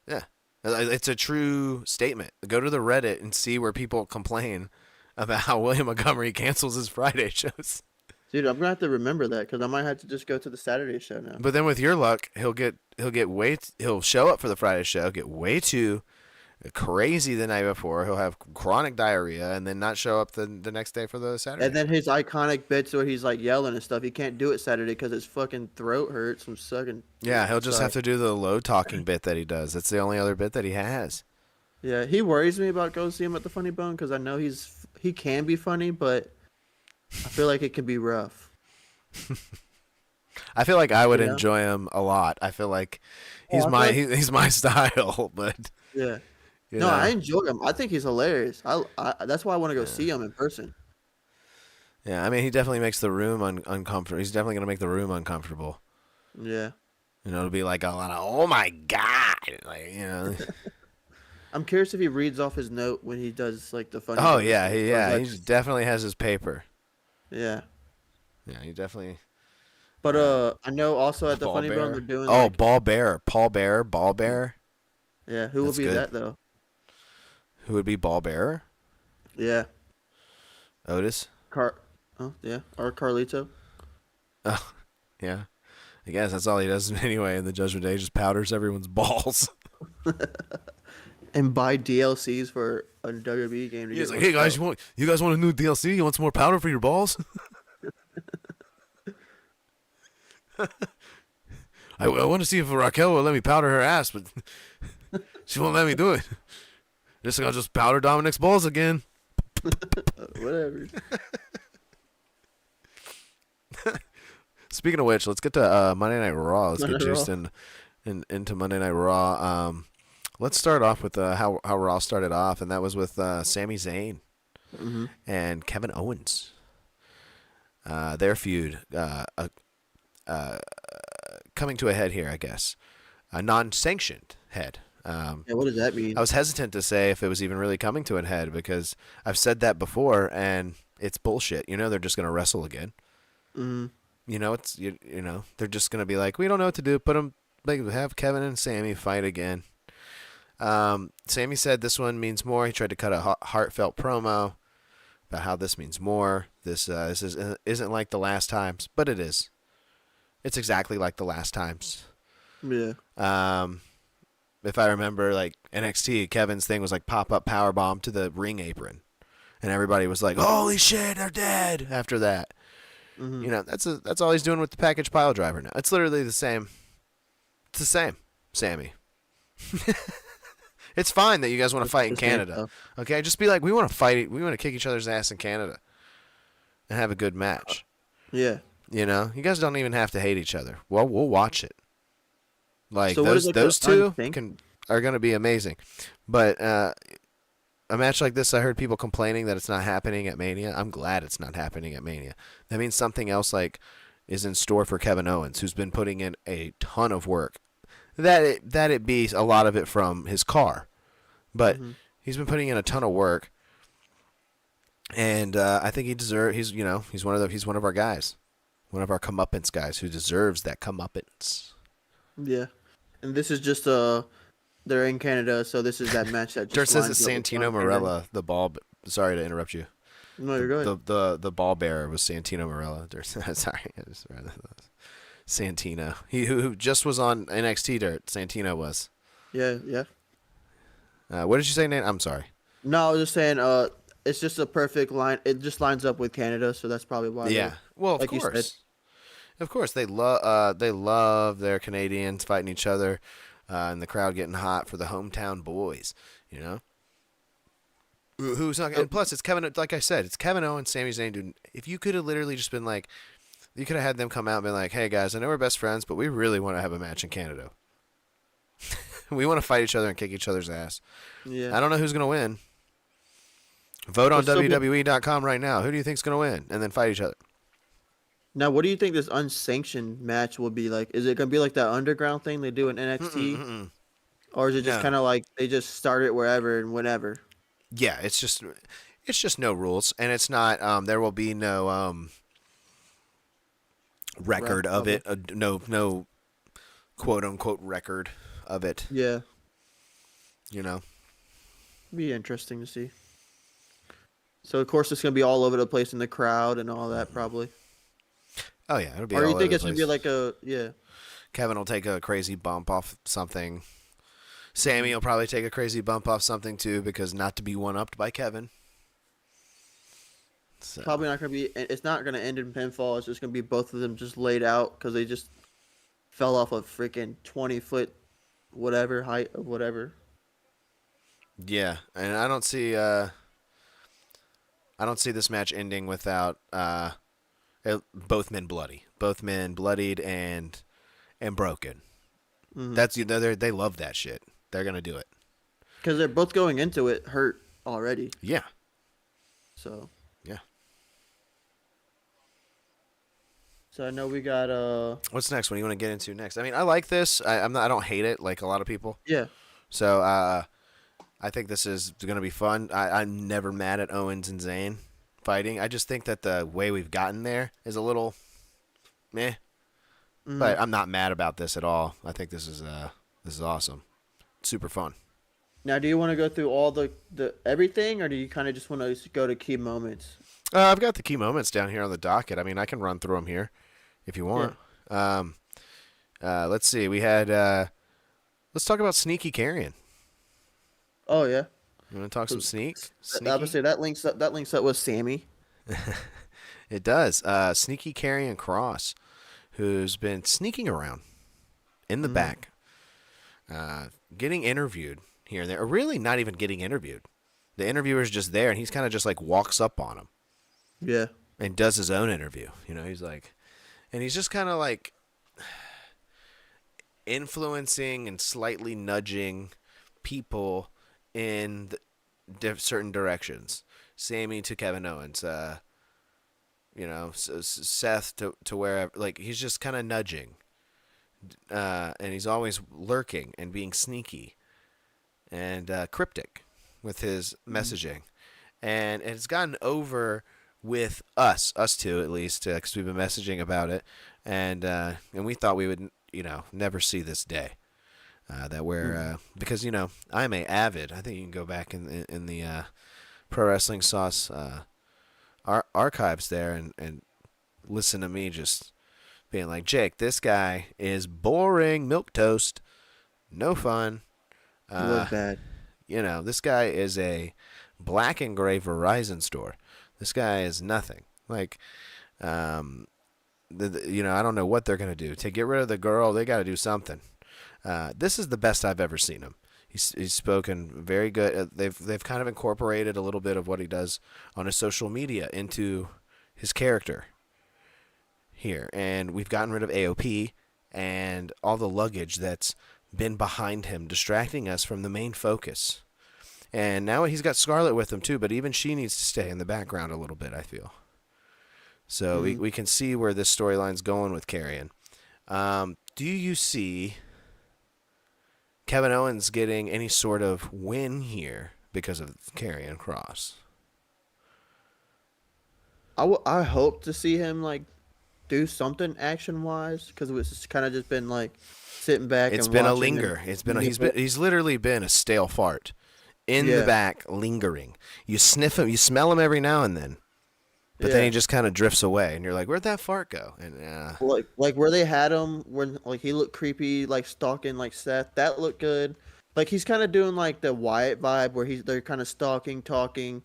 Yeah, it's a true statement. Go to the Reddit and see where people complain about how William Montgomery cancels his Friday shows. Dude, I'm gonna have to remember that because I might have to just go to the Saturday show now. But then with your luck, he'll show up for the Friday show, get way too crazy the night before. He'll have chronic diarrhea and then not show up the next day for the Saturday. And then his iconic bits where he's like yelling and stuff. He can't do it Saturday because his fucking throat hurts from sucking. Yeah, he'll just have to do the low talking bit that he does. That's the only other bit that he has. Yeah, he worries me about going to see him at the Funny Bone because I know he can be funny, but I feel like it can be rough. I feel like I would enjoy him a lot. I feel like he's he's my style, but yeah. You no, know. I enjoy him. I think he's hilarious. That's why I want to go see him in person. Yeah, I mean, he definitely makes the room uncomfortable. He's definitely going to make the room uncomfortable. Yeah. You know, it'll be like a lot of, oh my God. Like, you know. I'm curious if he reads off his note when he does like the funny. Oh, yeah. He definitely has his paper. Yeah. Yeah, he definitely. But I know also at the Funny Bone they're doing. Oh, Paul Bear. Yeah, who will be good. that though? Who would be Ball Bearer? Yeah. Otis? Oh, yeah. Or Carlito. Oh, yeah. I guess that's all he does anyway in the Judgment Day. He just powders everyone's balls. And buy DLCs for a WWE game. He's like, hey guys, you guys want a new DLC? You want some more powder for your balls? I want to see if Raquel will let me powder her ass, but she won't let me do it. I'll just powder Dominic's balls again. Whatever. Speaking of which, let's get to Monday Night Raw. Let's get juiced into Monday Night Raw. Let's start off with how Raw started off, and that was with Sami Zayn and Kevin Owens. Their feud coming to a head here, I guess. A non-sanctioned head. Yeah, what does that mean? I was hesitant to say if it was even really coming to a head because I've said that before, and it's bullshit. You know, they're just going to wrestle again. Mm-hmm. You know, it's you know they're just going to be like, we don't know what to do. Have Kevin and Sami fight again. Sami said this one means more. He tried to cut a heartfelt promo about how this means more. This isn't like the last times, but it is. It's exactly like the last times. Yeah. If I remember, like NXT, Kevin's thing was like pop-up powerbomb to the ring apron, and everybody was like, "Holy shit, they're dead!" After that, you know, that's all he's doing with the package pile driver now. It's literally the same. It's the same, Sami. It's fine that you guys want to fight in Canada, okay? Just be like, we want to fight. We want to kick each other's ass in Canada, and have a good match. Yeah. You know, you guys don't even have to hate each other. Well, we'll watch it. Like so those two are going to be amazing, but a match like this, I heard people complaining that it's not happening at Mania. I'm glad it's not happening at Mania. That means something else like is in store for Kevin Owens, who's been putting in a ton of work. That it be a lot of it from his car, but he's been putting in a ton of work, and I think he's one of our guys, one of our comeuppance guys who deserves that comeuppance. Yeah. And this is just they're in Canada, so this is that match that just Dirt says it's Santino Marella, the ball. Sorry to interrupt you. No, you're good. The ball bearer was Santino Marella. Sorry, I just read that. Santino. He who just was on NXT Dirt. Santino was. Yeah. What did you say, Nate? I'm sorry. No, I was just saying. It's just a perfect line. It just lines up with Canada, so that's probably why. Yeah. Well, of course. Of course, they love their Canadians fighting each other, and the crowd getting hot for the hometown boys. You know, who's not? And plus, it's Kevin. Like I said, it's Kevin Owens, Sami Zayn. Dude, if you could have literally just been like, you could have had them come out and be like, "Hey guys, I know we're best friends, but we really want to have a match in Canada. We want to fight each other and kick each other's ass." Yeah. I don't know who's gonna win. Vote on WWE.com right now. Who do you think's gonna win? And then fight each other. Now, what do you think this unsanctioned match will be like? Is it going to be like that underground thing they do in NXT? Or is it just kind of like they just start it wherever and whenever? Yeah, it's just no rules, and it's not. There will be no record of it. No quote unquote record of it. Yeah, You know. be interesting to see. So of course it's gonna be all over the place in the crowd and all that probably. Oh yeah, it'll be Or all you over think the it's gonna be place. like a yeah? Kevin will take a crazy bump off something. Sammy will probably take a crazy bump off something too, because not to be one upped by Kevin. So. Probably not gonna be. It's not gonna end in pinfall. It's just gonna be both of them just laid out because they just fell off a freaking 20-foot whatever height of whatever. Yeah, and I don't see this match ending without both men bloody, both men bloodied and broken. Mm-hmm. That's they love that shit. They're gonna do it Because they're both going into it hurt already. Yeah. So. Yeah. So I know we got What's next? What do you want to get into next? I mean, I like this. I don't hate it like a lot of people. Yeah. So I think this is gonna be fun. I'm never mad at Owens and Zayn fighting. I just think that the way we've gotten there is a little meh. Mm-hmm. But I'm not mad about this at all. I think this is awesome. Super fun. Now, do you want to go through all the everything, or do you kind of just want to go to key moments? I've got the key moments down here on the docket. I mean, I can run through them here if you want. Yeah. Let's see. We had let's talk about sneaky carrying. Oh yeah. You want to talk some sneak? I would say that links up with Sammy. It does. Sneaky carrying Cross, who's been sneaking around in the back, getting interviewed here and there, or really not even getting interviewed. The interviewer's just there, and he's kind of just like walks up on him. Yeah. And does his own interview. You know, he's like, and he's just kind of like influencing and slightly nudging people in certain directions. Sammy to Kevin Owens, you know, Seth to wherever. Like, he's just kind of nudging. And he's always lurking and being sneaky and cryptic with his messaging. And it's gotten over with us two at least, because we've been messaging about it, and we thought we would, you know, never see this day. That we're because, you know, I'm a avid. I think you can go back in the Pro Wrestling Sauce archives there and listen to me just being like, Jake, this guy is boring milquetoast, no fun. You look bad. You know, this guy is a black and gray Verizon store. This guy is nothing. Like, you know, I don't know what they're gonna do to get rid of the girl. They got to do something. This is the best I've ever seen him. He's spoken very good. They've kind of incorporated a little bit of what he does on his social media into his character here, and we've gotten rid of AOP and all the luggage that's been behind him, distracting us from the main focus. And now he's got Scarlett with him too, but even she needs to stay in the background a little bit, I feel. So we can see where this storyline's going with Karrion. Do you see Kevin Owens getting any sort of win here because of Karrion Kross? I hope to see him like do something action wise, because it's kind of just been like sitting back. It's and been a watching linger. him. He's literally been a stale fart in the back, lingering. You sniff him, you smell him every now and then, but then he just kind of drifts away, and you're like, "Where'd that fart go?" And like where they had him when like he looked creepy, like stalking like Seth. That looked good. Like he's kind of doing like the Wyatt vibe, where they're kind of stalking, talking,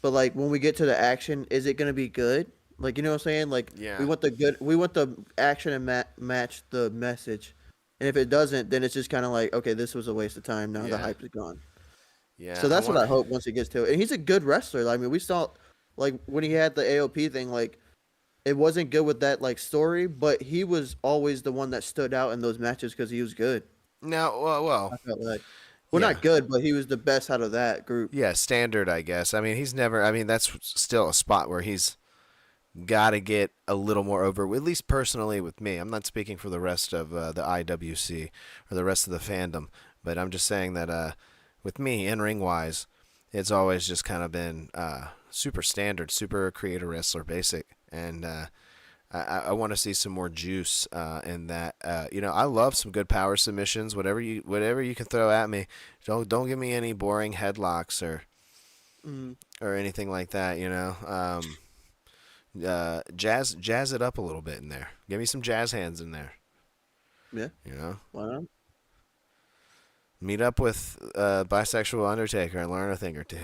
but like when we get to the action, is it gonna be good? Like, you know what I'm saying? Like, we want the action and match the message. And if it doesn't, then it's just kind of like, okay, this was a waste of time. Now the hype is gone. Yeah. So that's what I hope once it gets to it. And he's a good wrestler. I mean, we saw, like, when he had the AOP thing, like, it wasn't good with that, like, story, but he was always the one that stood out in those matches because he was good. Now, well. I felt like. Well, not good, but he was the best out of that group. Yeah, standard, I guess. I mean, that's still a spot where he's got to get a little more over, at least personally with me. I'm not speaking for the rest of the IWC or the rest of the fandom, but I'm just saying that with me, in-ring wise, it's always just kind of been super standard, super creator wrestler basic. And I want to see some more juice in that. I love some good power submissions. Whatever you can throw at me. Don't give me any boring headlocks or anything like that. Jazz it up a little bit in there. Give me some jazz hands in there. Yeah. Why not? Meet up with bisexual Undertaker and learn a thing or two.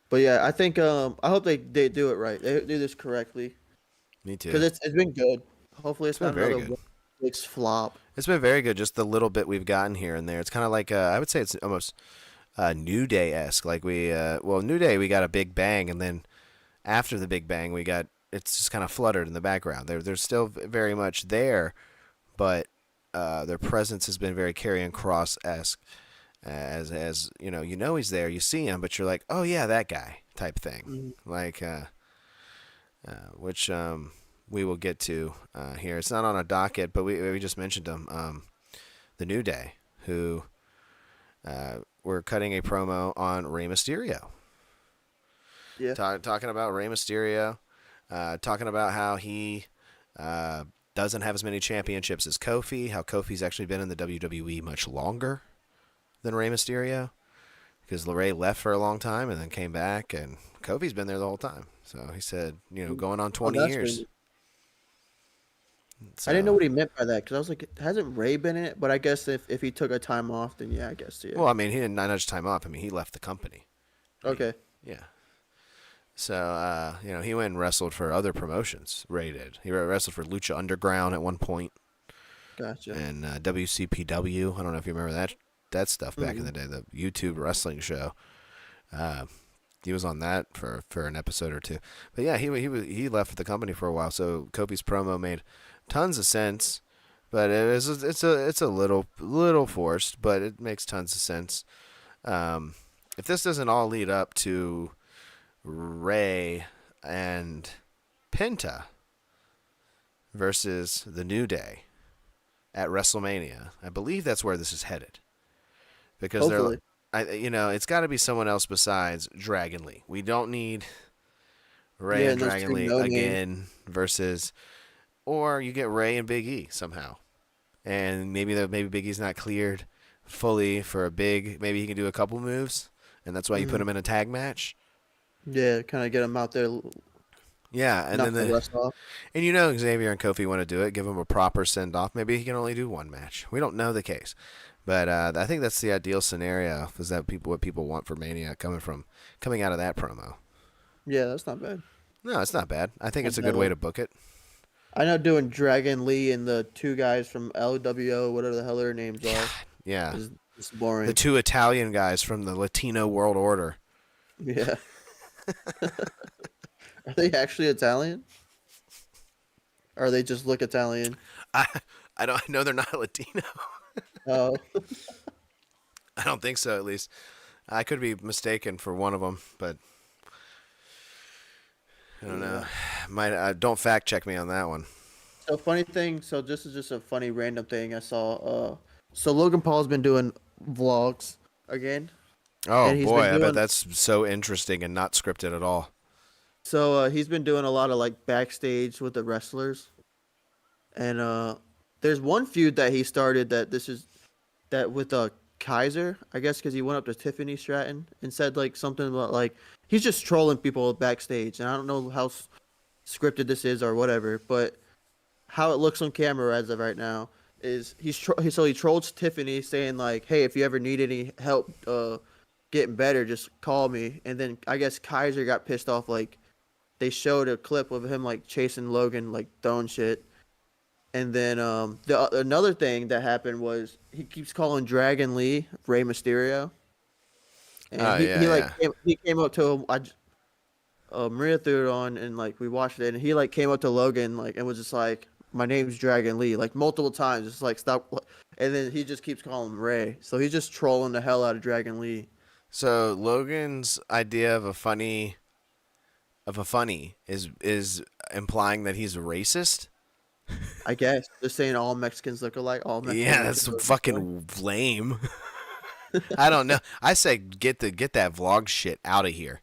But yeah, I think I hope they do it right. They do this correctly. Me too. Because it's been good. Hopefully it's not very another good. big flop. It's been very good. Just the little bit we've gotten here and there. It's kind of like I would say it's almost New Day-esque. Like New Day we got a big bang, and then after the big bang it's just kind of fluttered in the background. They're still very much there, but their presence has been very Karrion Kross-esque. As he's there, you see him, but you're like, oh yeah, that guy type thing. Like which we will get to here. It's not on a docket, but we just mentioned him, the New Day, who were cutting a promo on Rey Mysterio. Yeah. Talking about Rey Mysterio, talking about how he doesn't have as many championships as Kofi, how Kofi's actually been in the WWE much longer than Rey Mysterio, because Rey left for a long time and then came back, and Kofi's been there the whole time. So he said, going on 20 years. Crazy. So, I didn't know what he meant by that, because I was like, hasn't Ray been in it? But I guess if he took a time off, then yeah, I guess yeah. Well, I mean, he didn't not much time off. I mean, he left the company. Okay. Yeah. So, he went and wrestled for other promotions. Ray did. He wrestled for Lucha Underground at one point. Gotcha. And WCPW. I don't know if you remember that stuff back in the day, the YouTube wrestling show. He was on that for an episode or two. But yeah, he left the company for a while. So Kofi's promo made tons of sense, but it's a little forced, but it makes tons of sense. If this doesn't all lead up to Ray and Penta versus the New Day at WrestleMania, I believe that's where this is headed. Because Hopefully. It's got to be someone else besides Dragon Lee. We don't need Ray and Dragon Lee again versus, or you get Ray and Big E somehow, and maybe Big E's not cleared fully for a big. Maybe he can do a couple moves, and that's why you put him in a tag match. Yeah, kind of get him out there. Yeah, and then Xavier and Kofi want to do it. Give him a proper send off. Maybe he can only do one match. We don't know the case. But I think that's the ideal scenario. Is that what people want for Mania coming out of that promo? Yeah, that's not bad. No, it's not bad. I think it's a good way to book it. I know doing Dragon Lee and the two guys from LWO, whatever the hell their names are. Yeah, it's boring. The two Italian guys from the Latino World Order. Yeah. Are they actually Italian? Or they just look Italian? I know they're not Latino. Oh. I don't think so, at least. I could be mistaken for one of them, but I don't know. Don't fact check me on that one. So funny thing, so this is just a funny random thing I saw. So Logan Paul's been doing vlogs again. Oh boy, I bet that's so interesting and not scripted at all. So he's been doing a lot of like backstage with the wrestlers. And there's one feud that he started that with Kaiser, I guess, because he went up to Tiffany Stratton and said like something about like he's just trolling people backstage, and I don't know how scripted this is or whatever, but how it looks on camera as of right now is he trolled Tiffany saying like, hey, if you ever need any help getting better, just call me. And then I guess Kaiser got pissed off, like they showed a clip of him like chasing Logan, like throwing shit. And then another thing that happened was he keeps calling Dragon Lee Rey Mysterio. And he came up to him. Maria threw it on, and like we watched it, and he like came up to Logan like and was just like, "My name's Dragon Lee," like multiple times, just like stop. And then he just keeps calling him Ray. So he's just trolling the hell out of Dragon Lee. So Logan's idea of a funny is implying that he's racist. I guess they're saying all Mexicans look alike. All Mexicans. Yeah, that's fucking lame. I don't know. I say get that vlog shit out of here.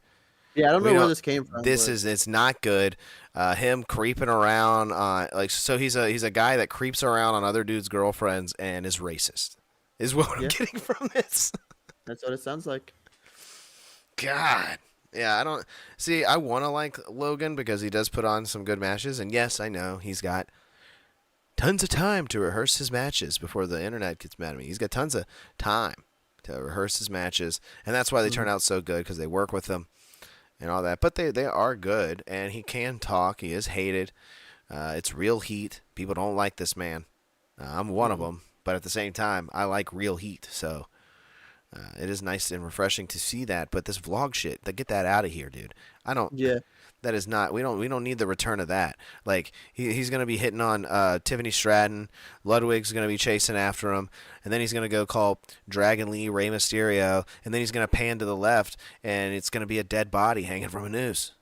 Yeah, I don't We know where don't. this came from. This But is it's not good. Him creeping around, like so he's a guy that creeps around on other dudes' girlfriends and is racist. Is what I'm yeah, getting from this. that's what it sounds like. God. Yeah, I don't see. I want to like Logan because he does put on some good matches, and yes, I know he's got tons of time to rehearse his matches before the internet gets mad at me. He's got tons of time to rehearse his matches, and that's why they turn out so good because they work with him and all that. But they are good, and he can talk. He is hated. It's real heat. People don't like this man. I'm one of them, but at the same time, I like real heat. So it is nice and refreshing to see that. But this vlog shit, get that out of here, dude. I don't. Yeah. That is not. We don't need the return of that. Like he's gonna be hitting on Tiffany Stratton. Ludwig's gonna be chasing after him, and then he's gonna go call Dragon Lee Rey Mysterio, and then he's gonna pan to the left, and it's gonna be a dead body hanging from a noose.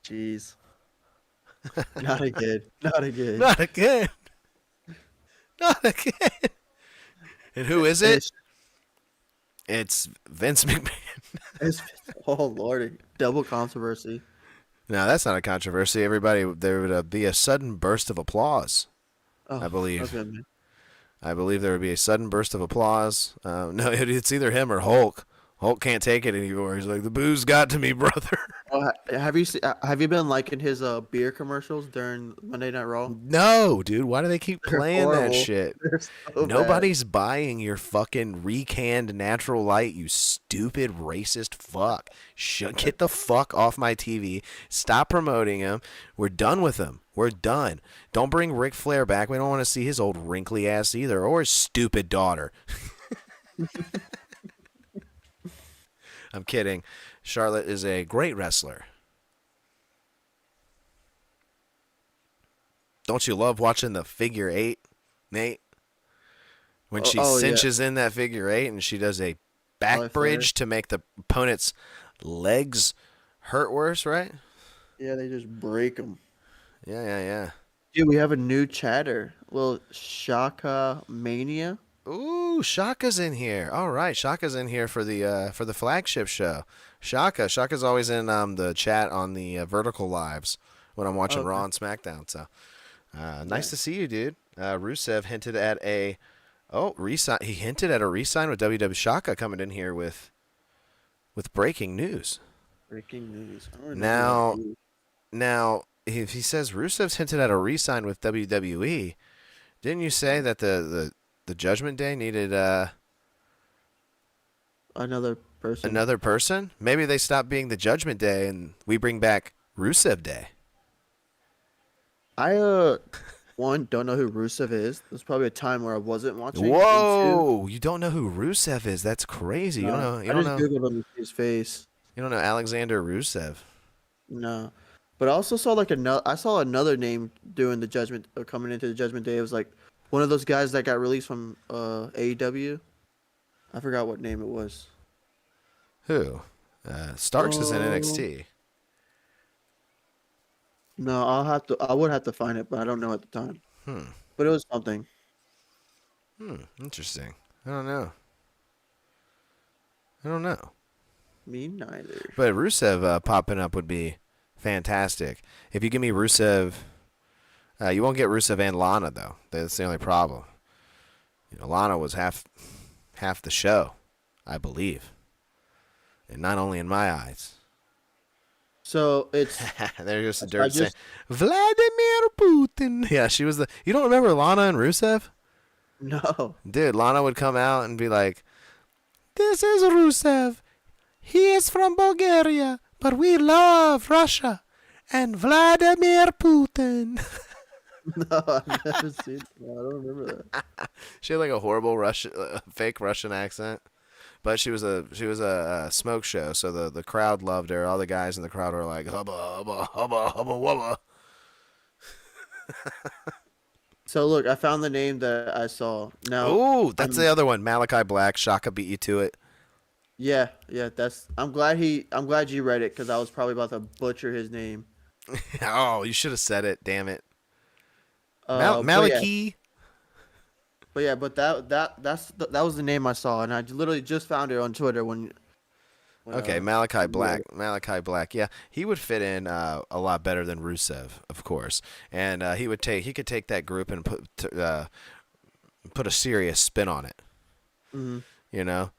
Jeez. Not again. Not again. Not again. Not again. And who is it? It's Vince McMahon. Oh lordy, double controversy. No, that's not a controversy. Everybody, there would be a sudden burst of applause. Oh, I believe. okay, man. I believe there would be a sudden burst of applause. No, it's either him or Hulk. Hulk can't take it anymore. He's like, the booze got to me, brother. Oh, have you been liking his beer commercials during Monday Night Raw? No, dude. Why do they keep They're playing that horrible. shit? They're so Nobody's buying your fucking recanned natural light, you stupid racist fuck. Get the fuck off my TV. Stop promoting him. We're done with him. We're done. Don't bring Ric Flair back. We don't want to see his old wrinkly ass either, or his stupid daughter. I'm kidding. Charlotte is a great wrestler. Don't you love watching the figure eight, Nate? When she cinches in that figure eight and she does a back bridge to make the opponent's legs hurt worse, right? Yeah, they just break them. Yeah. Dude, we have a new chatter. Little Shaka Mania. Ooh, Shaka's in here. All right, Shaka's in here for the flagship show. Shaka's always in the chat on the vertical lives when I'm watching Raw and SmackDown. So nice to see you, dude. Rusev hinted at a resign. He hinted at a resign with WWE. Shaka coming in here with breaking news. Breaking news. Now, if he says Rusev's hinted at a resign with WWE, didn't you say that the Judgment Day needed another person? Another person? Maybe they stop being the Judgment Day and we bring back Rusev Day. I don't know who Rusev is. There's probably a time where I wasn't watching. Whoa! You don't know who Rusev is? That's crazy. You don't know. I just googled him his face. You don't know Alexander Rusev? No, but I also saw another name doing the Judgment or coming into the Judgment Day. It was like one of those guys that got released from AEW. I forgot what name it was. Who? Starks is in NXT. No, I would have to find it, but I don't know at the time. But it was something. Interesting. I don't know. Me neither. But Rusev popping up would be fantastic. If you give me Rusev, you won't get Rusev and Lana though. That's the only problem. Lana was half the show, I believe, and not only in my eyes. So it's they're just a dirt saying Vladimir Putin. Yeah, she was the. You don't remember Lana and Rusev? No, dude. Lana would come out and be like, "This is Rusev. He is from Bulgaria, but we love Russia and Vladimir Putin." No, I've never seen it. I don't remember that. She had like a horrible fake Russian accent, but she was a smoke show, so the crowd loved her. All the guys in the crowd were like hubba hubba hubba hubba wubba. So look, I found the name that I saw. Now, ooh, that's the other one. Malachi Black. Shaka beat you to it. Yeah. I'm glad you read it because I was probably about to butcher his name. Oh, you should have said it. Damn it. But Malachi. But yeah, but that was the name I saw, and I literally just found it on Twitter when Okay, Malachi yeah. Black. Malachi Black. Yeah, he would fit in a lot better than Rusev, of course. And he could take that group and put a serious spin on it. Hmm. You know,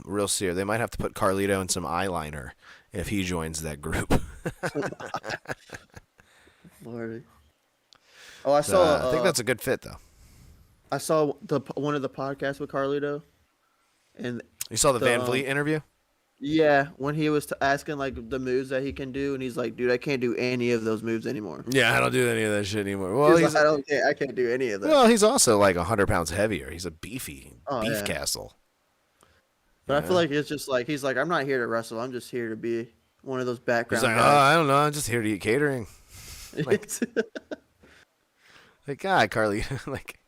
real serious. They might have to put Carlito in some eyeliner if he joins that group. Lordy. Oh, I saw. I think that's a good fit, though. I saw one of the podcasts with Carlito, and You saw the the Van Vliet interview? yeah, when he was asking like the moves that he can do, and he's like, "Dude, I can't do any of those moves anymore." Yeah, I don't do any of that shit anymore. Well, He's like, I can't do any of that. well, he's also like 100 pounds heavier. He's a beefy Oh beef yeah, castle. but I Yeah. feel like it's just like he's like, "I'm not here to wrestle. I'm just here to be one of those He's background like, oh, guys." I don't know. I'm just here to eat catering. Like, God, Carly, like,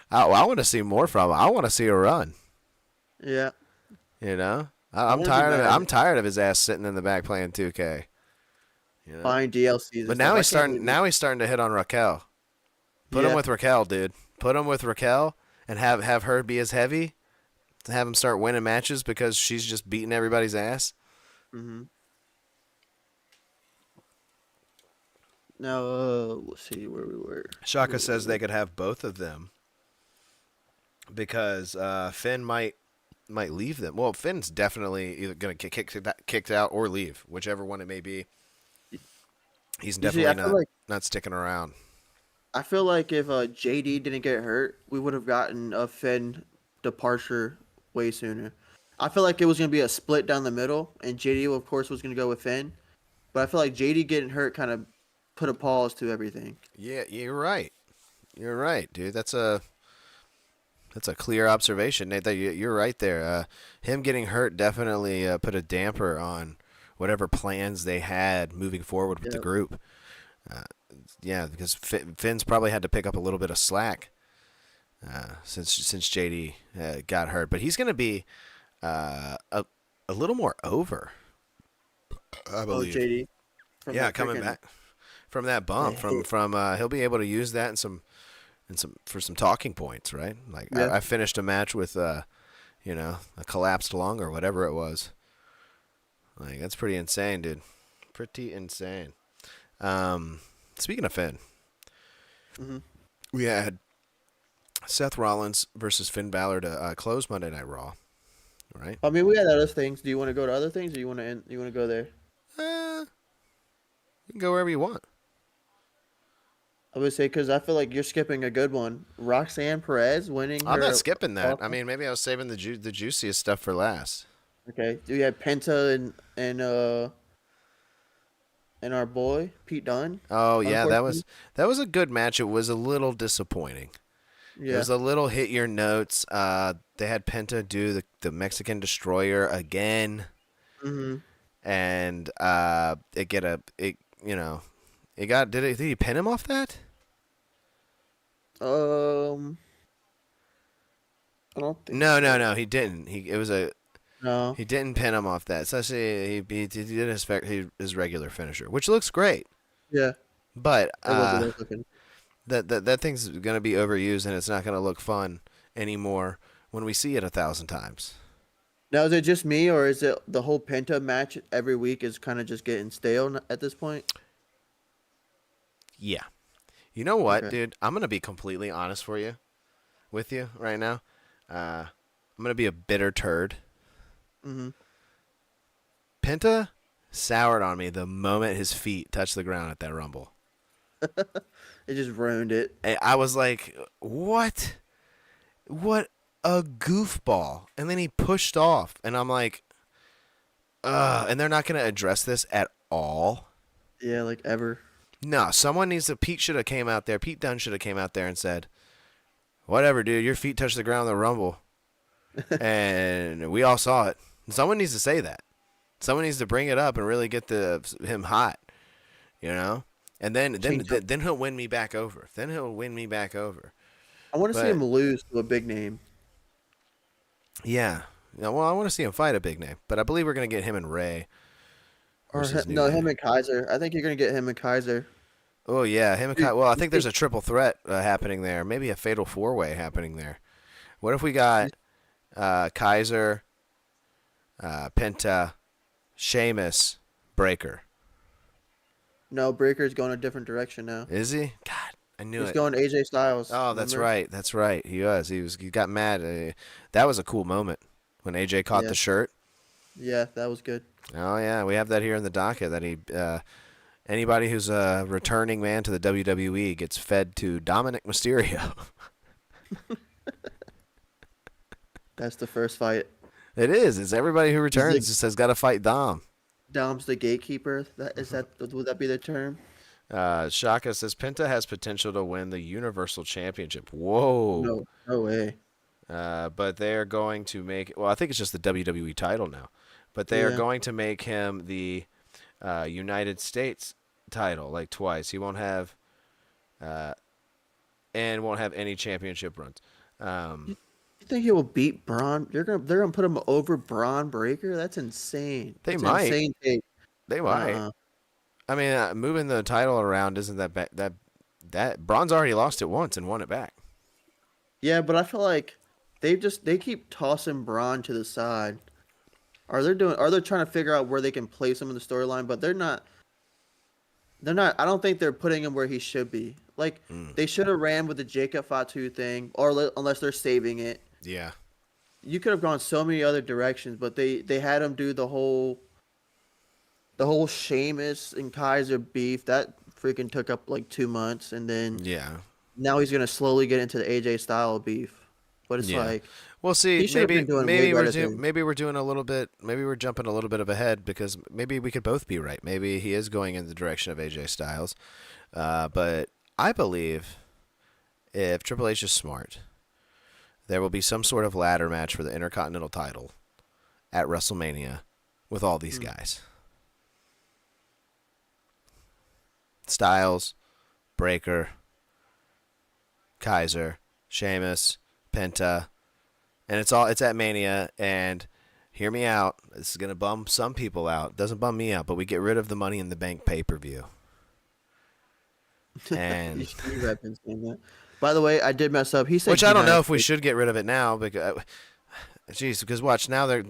I want to see more from him. I want to see a run. yeah, You know, I I'm wanna see tired of it. that. I'm tired of his ass sitting in the back playing 2K. You know? buying DLCs. But and now stuff. I he's can't starting. believe Now he's starting to hit on Raquel. Put him Yeah. with Raquel, dude. Put him with Raquel, and have her be as heavy. To have him start winning matches because she's just beating everybody's ass. Mm-hmm. Now, let's see where we were. Shaka says they could have both of them because Finn might leave them. Well, Finn's definitely either going to get kicked out or leave, whichever one it may be. He's You see, definitely I feel like not sticking around. if JD didn't get hurt, we would have gotten a Finn departure way sooner. I feel like it was going to be a split down the middle, and JD, of course, was going to go with Finn. But I feel like JD getting hurt kind of put a pause to everything. Yeah, you're right. You're right, dude. That's a clear observation, Nate. You're right there. Him getting hurt definitely put a damper on whatever plans they had moving forward with the Yeah. group. Yeah, because Finn's probably had to pick up a little bit of slack since JD got hurt, but he's going to be a little more over, I Oh, believe. JD. From Yeah, that coming freaking- back from that bump, from he'll be able to use that for some talking points, right? Like Yeah. I finished a match with a collapsed lung or whatever it was. Like that's pretty insane, dude. Pretty insane. Speaking of Finn, Mhm. we had Seth Rollins versus Finn Balor to close Monday Night Raw, right? I mean, we had other things. Do you want to go to other things, or you want to go there? You can go wherever you want. I would say because I feel like you're skipping a good one. Roxanne Perez winning. I'm her not skipping that. I awesome- mean, maybe I was saving the juiciest stuff for last. Okay. Do you have Penta and our boy Pete Dunne? Oh yeah, that Unfortunately. was a good match. It was a little disappointing. It Yeah. was a little hit your notes. They had Penta do the Mexican Destroyer again, Mm-hmm. and did he pin him off that? I don't think. No, he didn't. No. He didn't pin him off that. So he did his regular finisher, which looks great, Yeah. but It was worth looking. that thing's gonna be overused and it's not gonna look fun anymore when we see it 1,000 times. Now, is it just me, or is it the whole Penta match every week is kind of just getting stale at this point? Yeah. You know what, Okay. dude? I'm going to be completely honest with you right now. I'm going to be a bitter turd. Mm-hmm. Penta soured on me the moment his feet touched the ground at that Rumble. It just ruined it. I was like, what? What a goofball. And then he pushed off. And I'm like, and they're not going to address this at all? Yeah, like ever. No, someone needs to. Pete Dunne should have came out there and said, "Whatever, dude. Your feet touched the ground in the Rumble, and we all saw it." Someone needs to say that. Someone needs to bring it up and really get him hot, you know. And then he'll win me back over. I want to But- see him lose to a big name. Yeah. Well, I want to see him fight a big name, but I believe we're gonna get him and Ray. Or versus New no, Day. him and Kaiser. I think you're gonna get him and Kaiser. Oh yeah, him and well, I think there's a triple threat happening there. Maybe a fatal four-way happening there. What if we got Kaiser, Penta, Sheamus, Breaker? No, Breaker's going a different direction now. Is he? God, I knew He's it. going AJ Styles. Oh, that's remember? right. That's right. He was. He got mad. That was a cool moment when AJ caught the shirt. Yeah, that was good. Oh yeah, we have that here in the docket that he. Anybody who's a returning man to the WWE gets fed to Dominic Mysterio. That's the first fight. It is. It's everybody who returns just has got to fight Dom. Dom's the gatekeeper. Would that be the term? Shaka says Penta has potential to win the Universal Championship. Whoa. No way. But they are going to make. Well, I think it's just the WWE title now. But they are going to make him the United States title like twice. He won't have, and won't have any championship runs. You think he will beat Braun? They're gonna put him over Braun Breaker? That's insane. That's might. Insane take. They might. I mean, moving the title around isn't that bad. That Braun's already lost it once and won it back. Yeah, but I feel like they keep tossing Braun to the side. Are they trying to figure out where they can place him in the storyline? But they're not. I don't think they're putting him where he should be. Like they should have ran with the Jacob Fatu thing, unless they're saving it. Yeah. You could have gone so many other directions, but they had him do the whole Sheamus and Kaiser beef. That freaking took up like 2 months, and then now he's gonna slowly get into the AJ style beef. But it's like, well, see, maybe we're doing a little bit. Maybe we're jumping a little bit of ahead because maybe we could both be right. Maybe he is going in the direction of AJ Styles, but I believe if Triple H is smart, there will be some sort of ladder match for the Intercontinental title at WrestleMania with all these guys. Styles, Breaker, Kaiser, Sheamus, Penta, and it's at Mania. And hear me out, this is gonna bum some people out. Doesn't bum me out, but we get rid of the Money in the Bank pay-per-view. And by the way, I did mess up. He said, which I don't know if we should get rid of it now because. Because watch now they're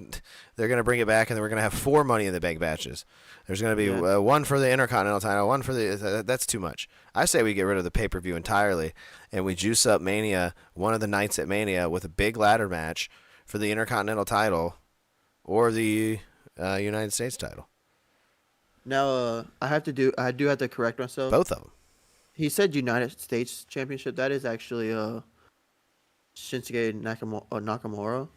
gonna bring it back and then we're gonna have 4 Money in the Bank matches. There's gonna be one for the Intercontinental title, one for the that's too much. I say we get rid of the pay-per-view entirely and we juice up Mania one of the nights at Mania with a big ladder match for the Intercontinental title or the United States title. Now I do have to correct myself. Both of them. He said United States Championship. That is actually Shinsuke Nakamura.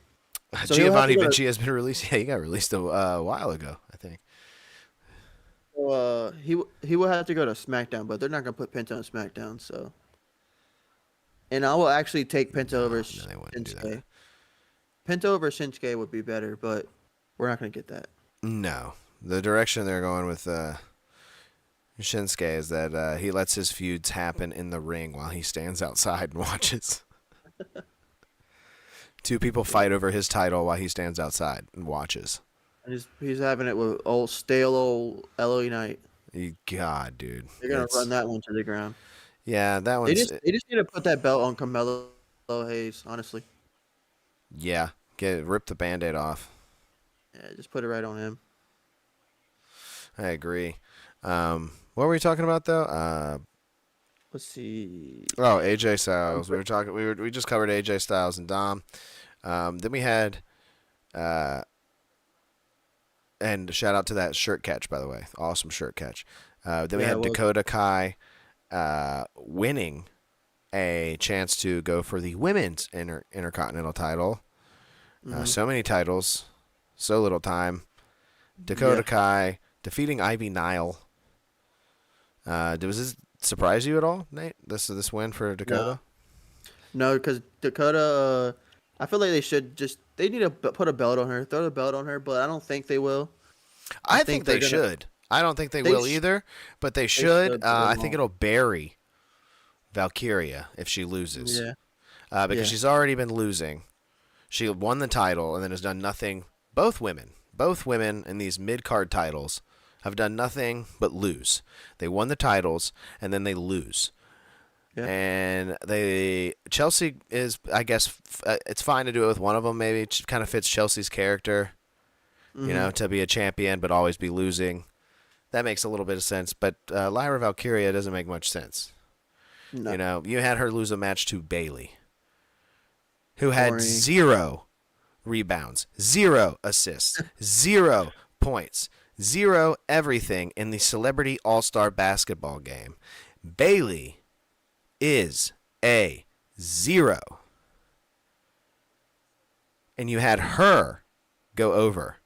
So Giovanni Vinci has been released. Yeah, he got released a while ago, I think. He will have to go to SmackDown, but they're not going to put Penta on SmackDown. So, and I will actually take Penta over Shinsuke. Penta over Shinsuke would be better, but we're not going to get that. No, the direction they're going with Shinsuke is that he lets his feuds happen in the ring while he stands outside and watches. 2 people fight over his title while he stands outside and watches. He's having it with stale old LA Knight. God, dude. They're going to run that one to the ground. Yeah, that one. They just need to put that belt on Carmelo Hayes, honestly. Yeah, rip the Band-Aid off. Yeah, just put it right on him. I agree. What were we talking about though? Let's see. Oh, AJ Styles. We just covered AJ Styles and Dom. Then we had, and shout out to that shirt catch, by the way. Awesome shirt catch. Then we had Dakota Kai winning a chance to go for the women's Intercontinental title. So many titles, so little time. Dakota Kai defeating Ivy Nile. Does this surprise you at all, Nate? This win for Dakota? No, because Dakota, I feel like they need to put a belt on her, throw the belt on her, but I don't think they will. I think they should. I don't think they will either, but they should. I think it'll bury Valkyria if she loses. Yeah. Because she's already been losing. She won the title and then has done nothing. Both women in these mid-card titles have done nothing but lose. They won the titles, and then they lose. Yeah. And Chelsea is, I guess, it's fine to do it with one of them. Maybe it kind of fits Chelsea's character, to be a champion but always be losing. That makes a little bit of sense. But Lyra Valkyria doesn't make much sense. No. You had her lose a match to Bayley, who had Boring. 0 rebounds, 0 assists, 0 points, 0 everything in the Celebrity All-Star Basketball game. Bayley is a 0. And you had her go over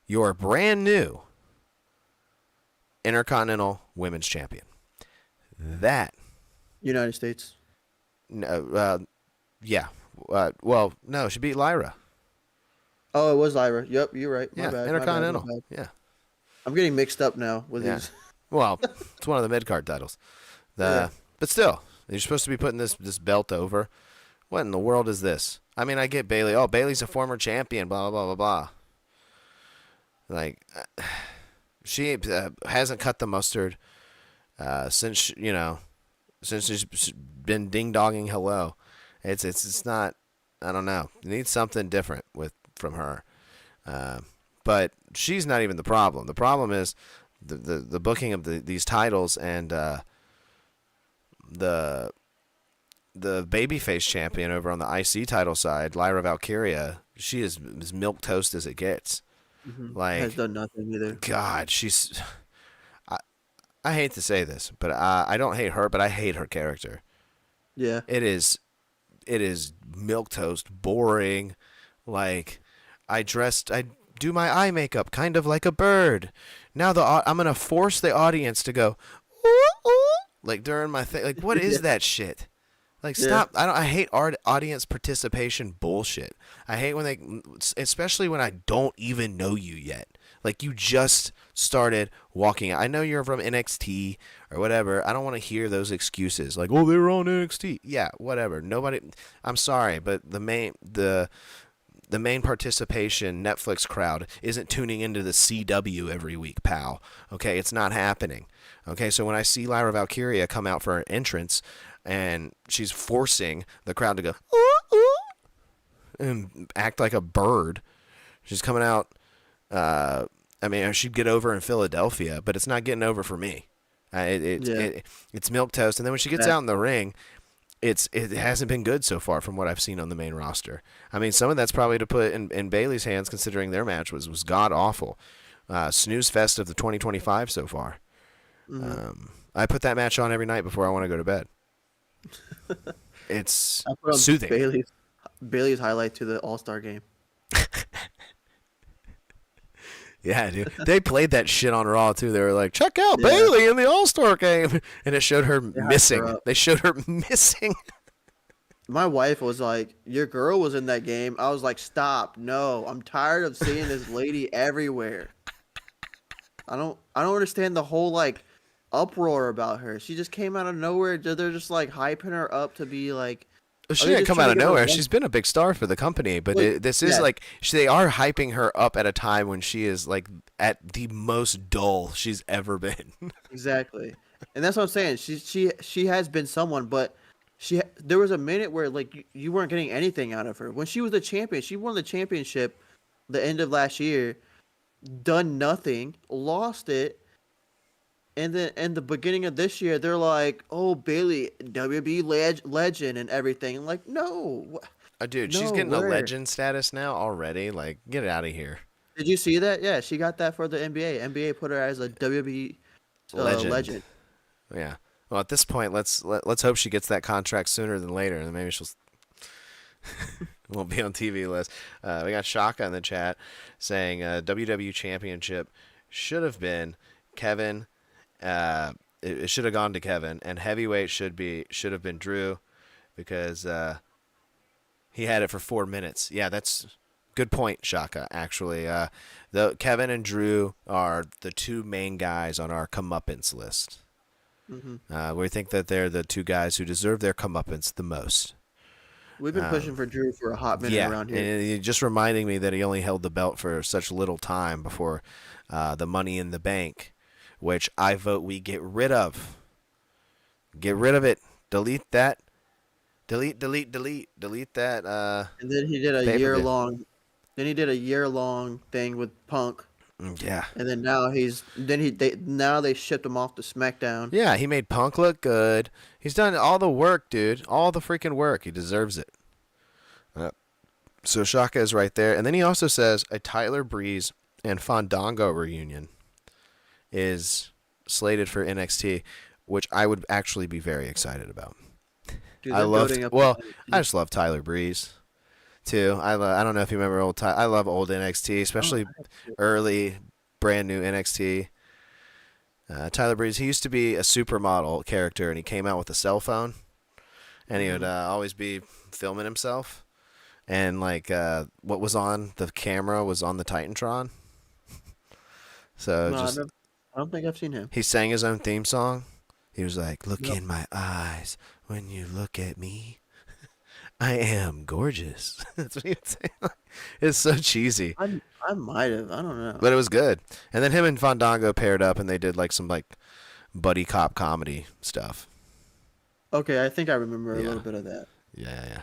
your brand new Intercontinental Women's Champion. That. United States. No, yeah. No, she beat Lyra. Oh, it was Lyra. Yep, you're right. My Yeah, bad, Intercontinental. my bad. Yeah. I'm getting mixed up now with Yeah. these. Well, it's one of the mid-card titles. Yeah. But still, you're supposed to be putting this belt over. What in the world is this? I mean, I get Bayley. Oh, Bayley's a former champion, blah, blah, blah, blah, blah. Like, she hasn't cut the mustard since she's been ding-donging hello. It's not, I don't know. You need something different from her. But she's not even the problem. The problem is the booking of these titles and the babyface champion over on the IC title side, Lyra Valkyria. She is as milk toast as it gets. Mm-hmm. Like, has done nothing either. God, she's. I hate to say this, but I don't hate her, but I hate her character. Yeah. It is milk toast, boring. Like, I do my eye makeup kind of like a bird. Now I'm gonna force the audience to go, ooh, ooh, like during my thing. Like, what is that shit? Like, stop. I hate audience participation bullshit. I hate when especially when I don't even know you yet. Like, you just started walking. I know you're from NXT or whatever. I don't want to hear those excuses. Like, oh, they were on NXT. Yeah, whatever. Nobody. I'm sorry, but the main participation Netflix crowd isn't tuning into the CW every week, pal. Okay, it's not happening. Okay, so when I see Lyra Valkyria come out for her entrance, and she's forcing the crowd to go, ooh, ooh, and act like a bird. She's coming out. I mean, she'd get over in Philadelphia, but it's not getting over for me. It's milk toast. And then when she gets out in the ring, it hasn't been good so far from what I've seen on the main roster. I mean, some of that's probably to put in Bayley's hands, considering their match was god awful. Snooze fest of the 2025 so far. Mm-hmm. I put that match on every night before I want to go to bed. It's soothing. Bayley's highlight to the All-Star game. Yeah, dude. They played that shit on Raw too. They were like, "Check out Bayley in the All-Star game," and it showed her missing. They showed her missing. My wife was like, "Your girl was in that game." I was like, "Stop! No, I'm tired of seeing this lady everywhere." I don't understand the whole like uproar about her. She just came out of nowhere. They're just like hyping her up to be like. She didn't come out of nowhere. She's been a big star for the company, but this is like they are hyping her up at a time when she is like at the most dull she's ever been. Exactly, and that's what I'm saying. She has been someone, but there was a minute where like you weren't getting anything out of her when she was the champion. She won the championship the end of last year, done nothing, lost it. And then in the beginning of this year, they're like, "Oh, Bayley, WWE legend and everything." I'm like, no. Dude, she's getting a legend status now already. Like, get out of here. Did you see that? Yeah, she got that for the NBA. NBA put her as a WWE legend. Yeah. Well, at this point, let's hope she gets that contract sooner than later, and maybe she'll won't be on TV list. We got Shaka in the chat saying WWE Championship should have been Kevin. It should have gone to Kevin, and heavyweight should have been Drew, because he had it for 4 minutes. Yeah, that's good point, Shaka. Actually, the Kevin and Drew are the two main guys on our comeuppance list. Mm-hmm. We think that they're the two guys who deserve their comeuppance the most. We've been pushing for Drew for a hot minute around here. And you're just reminding me that he only held the belt for such little time before the Money in the Bank which I vote we get rid of. Get rid of it. Delete that. Delete that. And then he did a Pay-per-view. year-long thing with Punk. Yeah. And then now they shipped him off to SmackDown. Yeah, he made Punk look good. He's done all the work, dude. All the freaking work. He deserves it. So Shaka is right there. And then he also says a Tyler Breeze and Fandango reunion is slated for NXT, which I would actually be very excited about. Dude, I just love Tyler Breeze too. I don't know if you remember old I love old NXT, especially early brand new NXT. Tyler Breeze, he used to be a supermodel character, and he came out with a cell phone, and he would always be filming himself, and like what was on the camera was on the Titantron. So I don't think I've seen him. he sang his own theme song. He was like, "Look in my eyes when you look at me. I am gorgeous." That's what he would say. It's so cheesy. I might have. I don't know. But it was good. And then him and Fandango paired up, and they did like some like buddy cop comedy stuff. Okay, I think I remember a little bit of that. Yeah.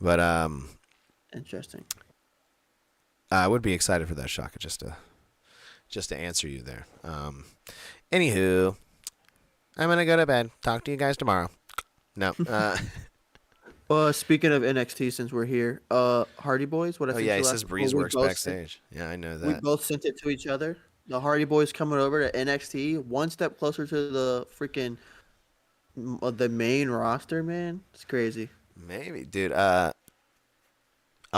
But Interesting. I would be excited for that, Shaka, just to answer you there. Anywho, I'm gonna go to bed. Talk to you guys tomorrow. No. Speaking of NXT, since we're here, Hardy Boys. What I Oh think yeah, he the says last- Breeze well, we works both backstage. Yeah, I know We that. both sent it to each other. The Hardy Boys coming over to NXT, one step closer to the freaking the main roster. Man, it's crazy. Maybe, dude. I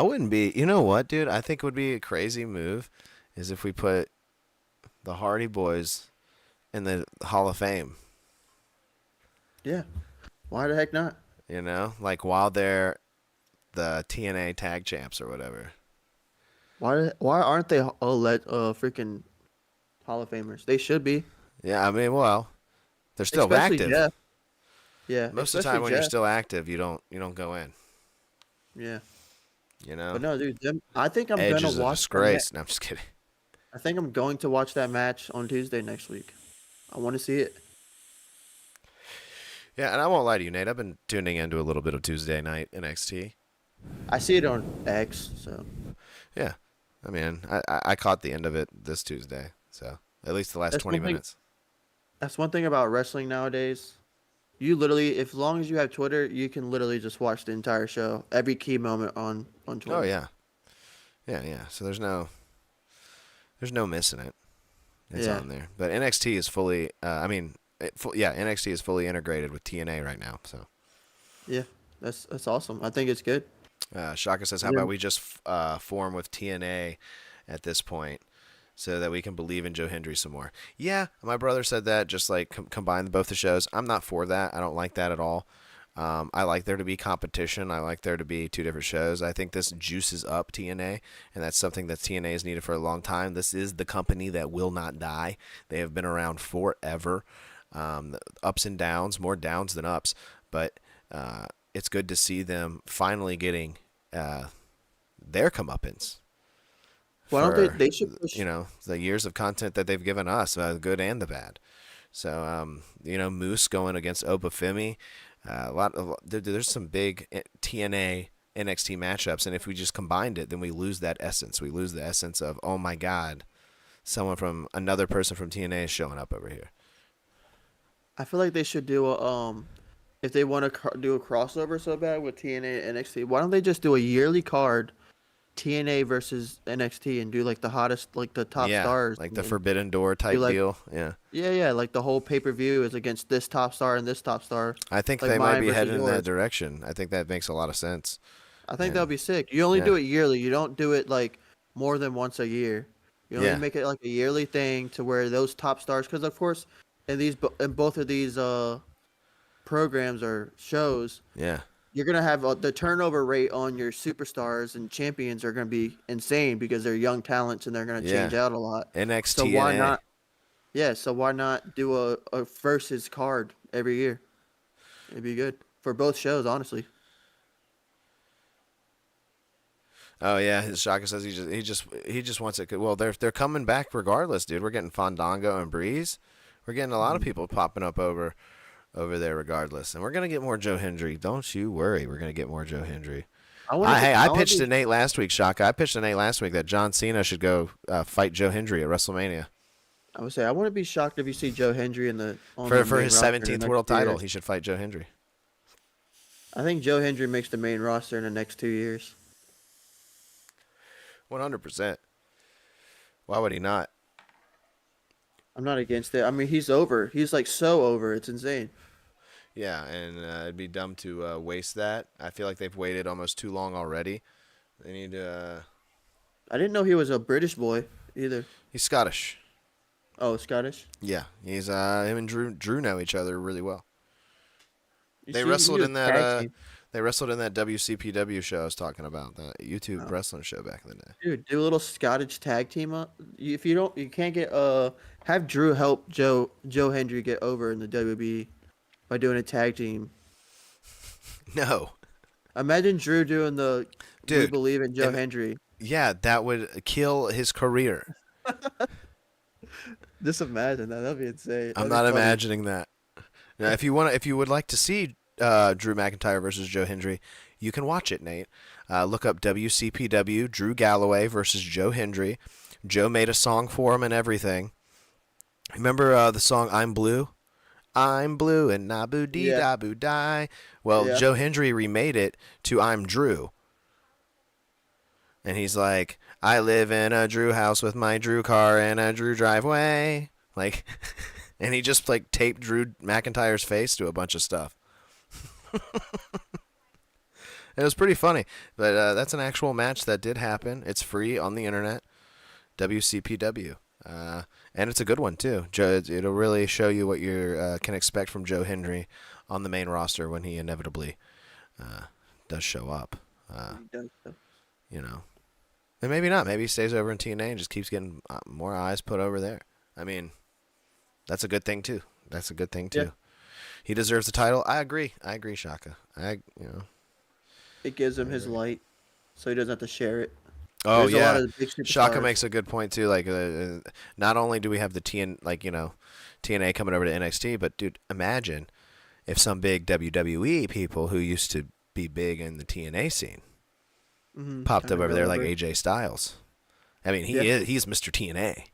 wouldn't be. You know what, dude? I think would be a crazy move is if we put the Hardy Boys in the Hall of Fame. Yeah, why the heck not? You know, like while they're the TNA Tag Champs or whatever. Why aren't they freaking Hall of Famers? They should be. Yeah, I mean, well, they're still Especially active. Jeff. Yeah, Most of the time when you're still active, you don't go in. Yeah, You know. but no, dude. I think I'm Edge gonna is a watch. disgrace. No, I'm just kidding. I think I'm going to watch that match on Tuesday next week. I want to see it. Yeah, and I won't lie to you, Nate. I've been tuning into a little bit of Tuesday night NXT. I see it on X, so Yeah, I mean, I caught the end of it this Tuesday, so at least the last That's 20 one thing- minutes. that's one thing about wrestling nowadays. You literally, as long as you have Twitter, you can literally just watch the entire show, every key moment on Twitter. Oh yeah, yeah. So there's no missing it. It's Yeah. on there. But NXT is fully. NXT is fully integrated with TNA right now. So Yeah, that's awesome. I think it's good. Shaka says, "How about we just form with TNA at this point, so that we can believe in Joe Hendry some more?" Yeah, my brother said that. Just like combine both the shows. I'm not for that. I don't like that at all. I like there to be competition. I like there to be two different shows. I think this juices up TNA, and that's something that TNA has needed for a long time. This is the company that will not die. They have been around forever. Ups and downs, more downs than ups, but it's good to see them finally getting their comeuppance. Why don't they should push, The years of content that they've given us, the good and the bad. So, Moose going against Obafemi. There's some big TNA NXT matchups, and if we just combined it, then we lose that essence. We lose the essence of, oh my God, another person from TNA is showing up over here. I feel like they should do if they want to do a crossover so bad with TNA and NXT, why don't they just do a yearly card, TNA versus NXT, and do like the hottest, like the top stars, like the Forbidden Door type deal. Yeah, like the whole pay-per-view is against this top star and this top star. I think like they might be mine headed in versus that yours. direction. I think that makes a lot of sense. I think that'll be sick. You only do it yearly. You don't do it like more than once a year. You only make it like a yearly thing to where those top stars, because of course, in both of these programs or shows, you're gonna have the turnover rate on your superstars and champions are gonna be insane because they're young talents and they're gonna change out a lot. NXT. So why not? Yeah, so why not do a versus card every year? It'd be good for both shows, honestly. Oh yeah, Shaka says he just wants it. Well, they're coming back regardless, dude. We're getting Fandango and Breeze. We're getting a lot of people popping up over there regardless, and we're gonna get more Joe Hendry. Don't you worry, we're gonna get more Joe Hendry. I pitched to Nate last week, Shaka. I pitched to Nate last week that John Cena should go fight Joe Hendry at WrestleMania. I would say I wouldn't be shocked if you see Joe Hendry for his 17th world title. He should fight Joe Hendry. I think Joe Hendry makes the main roster in the next 2 years. 100%. Why would he not? I'm not against it. I mean, he's over. He's like so over. It's insane. Yeah, and it'd be dumb to waste that. I feel like they've waited almost too long already. They need to. I didn't know he was a British boy either. He's Scottish. Oh, Scottish? Yeah, he's him and Drew know each other really well. They see, wrestled he in was that. tag team. They wrestled in that WCPW show I was talking about, the YouTube wrestling show back in the day. Dude, do a little Scottish tag team up. If you don't, you can't get have Drew help Joe Hendry get over in the WB by doing a tag team. No. Imagine Drew doing the Dude, We Believe in Joe Hendry. Yeah, that would kill his career. Just imagine that. That'd be insane. I'm not imagining that. Now, if you would like to see Drew McIntyre versus Joe Hendry, you can watch it, Nate. Look up WCPW Drew Galloway versus Joe Hendry. Joe made a song for him and everything. Remember the song "I'm Blue"? I'm blue and nabu dee dabu die. Well, Joe Hendry remade it to "I'm Drew," and he's like, "I live in a Drew house with my Drew car and a Drew driveway," like. And he just like taped Drew McIntyre's face to a bunch of stuff. It was pretty funny, but that's an actual match that did happen. It's free on the internet, WCPW, and it's a good one too. It'll really show you what you can expect from Joe Hendry on the main roster when he inevitably does show up. You know, and maybe not. Maybe he stays over in TNA and just keeps getting more eyes put over there. I mean. That's a good thing too. Yeah. He deserves the title. I agree, Shaka. It gives him his light, so he doesn't have to share it. Oh, There's yeah. a lot of big Shaka superstars. makes a good point too. Like, not only do we have the TNA coming over to NXT, but dude, imagine if some big WWE people who used to be big in the TNA scene popped up over there, like AJ Styles. I mean, he's Mr. TNA.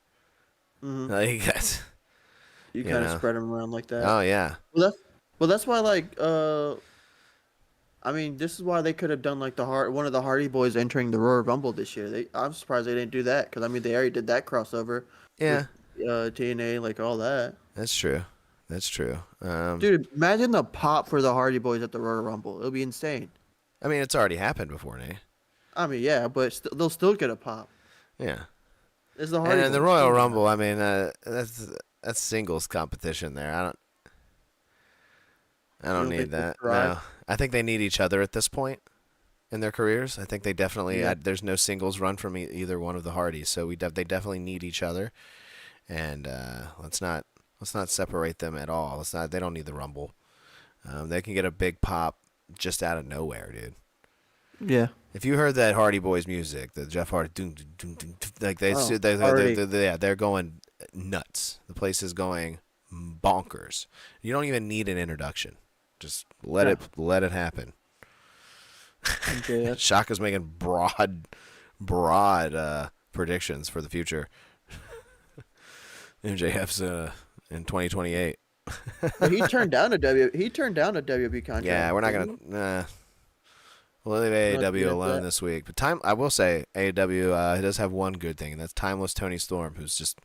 Like that's. You kind of spread them around like that. Oh yeah. Well, that's why I mean, this is why they could have done like one of the Hardy Boys entering the Royal Rumble this year. I'm surprised they didn't do that because I mean they already did that crossover. Yeah. With, TNA, like all that. That's true. Dude, imagine the pop for the Hardy Boys at the Royal Rumble. It'll be insane. I mean, it's already happened before, Nate. I mean, yeah, but they'll still get a pop. Yeah. It's the Hardy And in the Boys. Royal Rumble, I mean, that's singles competition there. I don't need that. No. I think they need each other at this point in their careers. I think they definitely there's no singles run from either one of the Hardys, so they definitely need each other. And let's not separate them at all. They don't need the Rumble. They can get a big pop just out of nowhere, dude. Yeah. If you heard that Hardy Boys music, the Jeff Hardy, like they're going nuts. The place is going bonkers. You don't even need an introduction. Just let it happen. Okay, Shaka's making broad predictions for the future. MJF's in 2028. But he turned down a WB contract. Yeah, we're not gonna. We'll leave AEW alone this week. But I will say AEW does have one good thing, and that's Timeless Tony Storm, who's just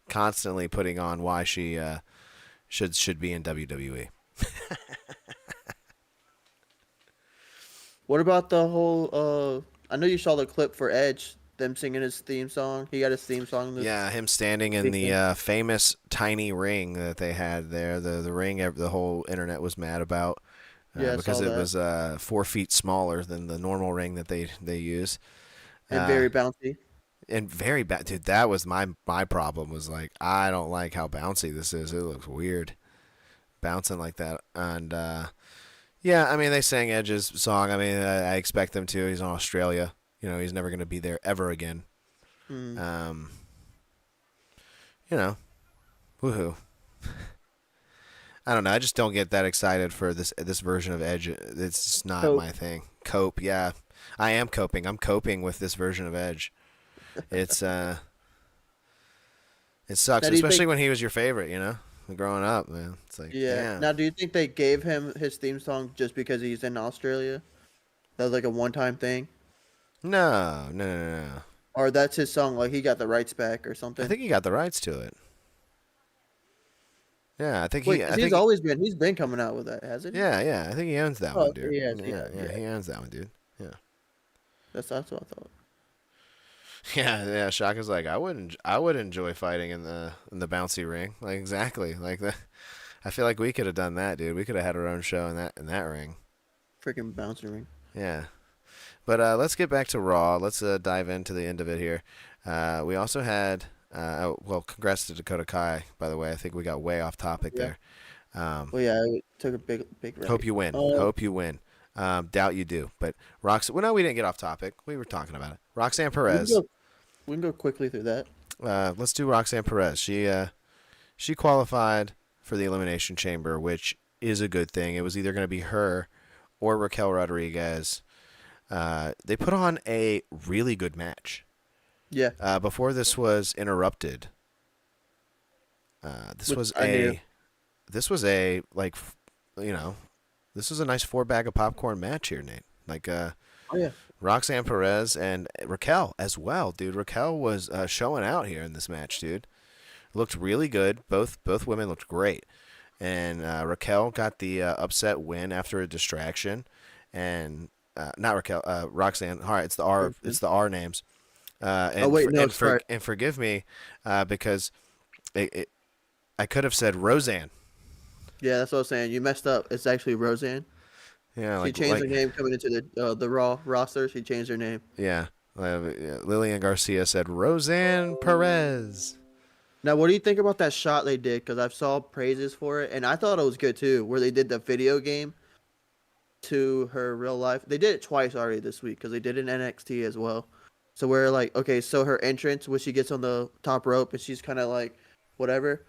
constantly putting on why she should be in WWE. What about the whole? I know you saw the clip for Edge, them singing his theme song. He got his theme song. Yeah, him standing in the famous tiny ring that they had there. The ring the whole internet was mad about. Because it was 4 feet smaller than the normal ring that they use. And very bouncy. And very bad, dude. That was my problem. Was like, I don't like how bouncy this is. It looks weird, bouncing like that. And yeah, I mean they sang Edge's song. I mean I expect them to. He's in Australia. he's never going to be there ever again. Mm. Woohoo. I don't know. I just don't get that excited for this version of Edge. It's just not my thing. Cope, yeah. I am coping. I'm coping with this version of Edge. It's it sucks, especially when he was your favorite, growing up, man. It's like, damn. Now, do you think they gave him his theme song just because he's in Australia? That was like a one-time thing? No. Or that's his song, like he got the rights back or something? I think he got the rights to it. Yeah, I think he's been coming out with that, hasn't he? Yeah. I think he owns that one, dude. He has, he owns that one, dude. Yeah. That's what I thought. Yeah. Shaka's like, I would enjoy fighting in the bouncy ring. Like exactly. Like that. I feel like we could have done that, dude. We could have had our own show in that ring. Freaking bouncy ring. Yeah. But let's get back to Raw. Let's dive into the end of it here. We also had congrats to Dakota Kai, by the way. I think we got way off topic there. We took a big right. Hope you win. Hope you win. Doubt you do. But Roxanne, well, no, we didn't get off topic. We were talking about it. Roxanne Perez. We can go quickly through that. Let's do Roxanne Perez. She qualified for the Elimination Chamber, which is a good thing. It was either going to be her or Raquel Rodriguez. They put on a really good match. Yeah. Before this was interrupted. This was a nice 4-bag of popcorn match here, Nate. Like, Roxanne Perez and Raquel as well, dude. Raquel was showing out here in this match, dude. Looked really good. Both women looked great. And Raquel got the upset win after a distraction. And not Raquel, Roxanne. All right, it's the R names. And forgive me because I could have said Roseanne. Yeah, that's what I was saying. You messed up. It's actually Roseanne. Yeah, she changed her name coming into the Raw roster. She changed her name. Yeah. Lillian Garcia said Roxanne Perez. Now, what do you think about that shot they did? Because I've saw praises for it, and I thought it was good too, where they did the video game to her real life. They did it twice already this week because they did it in NXT as well. So we're like, okay, so her entrance when she gets on the top rope and she's kind of like, whatever.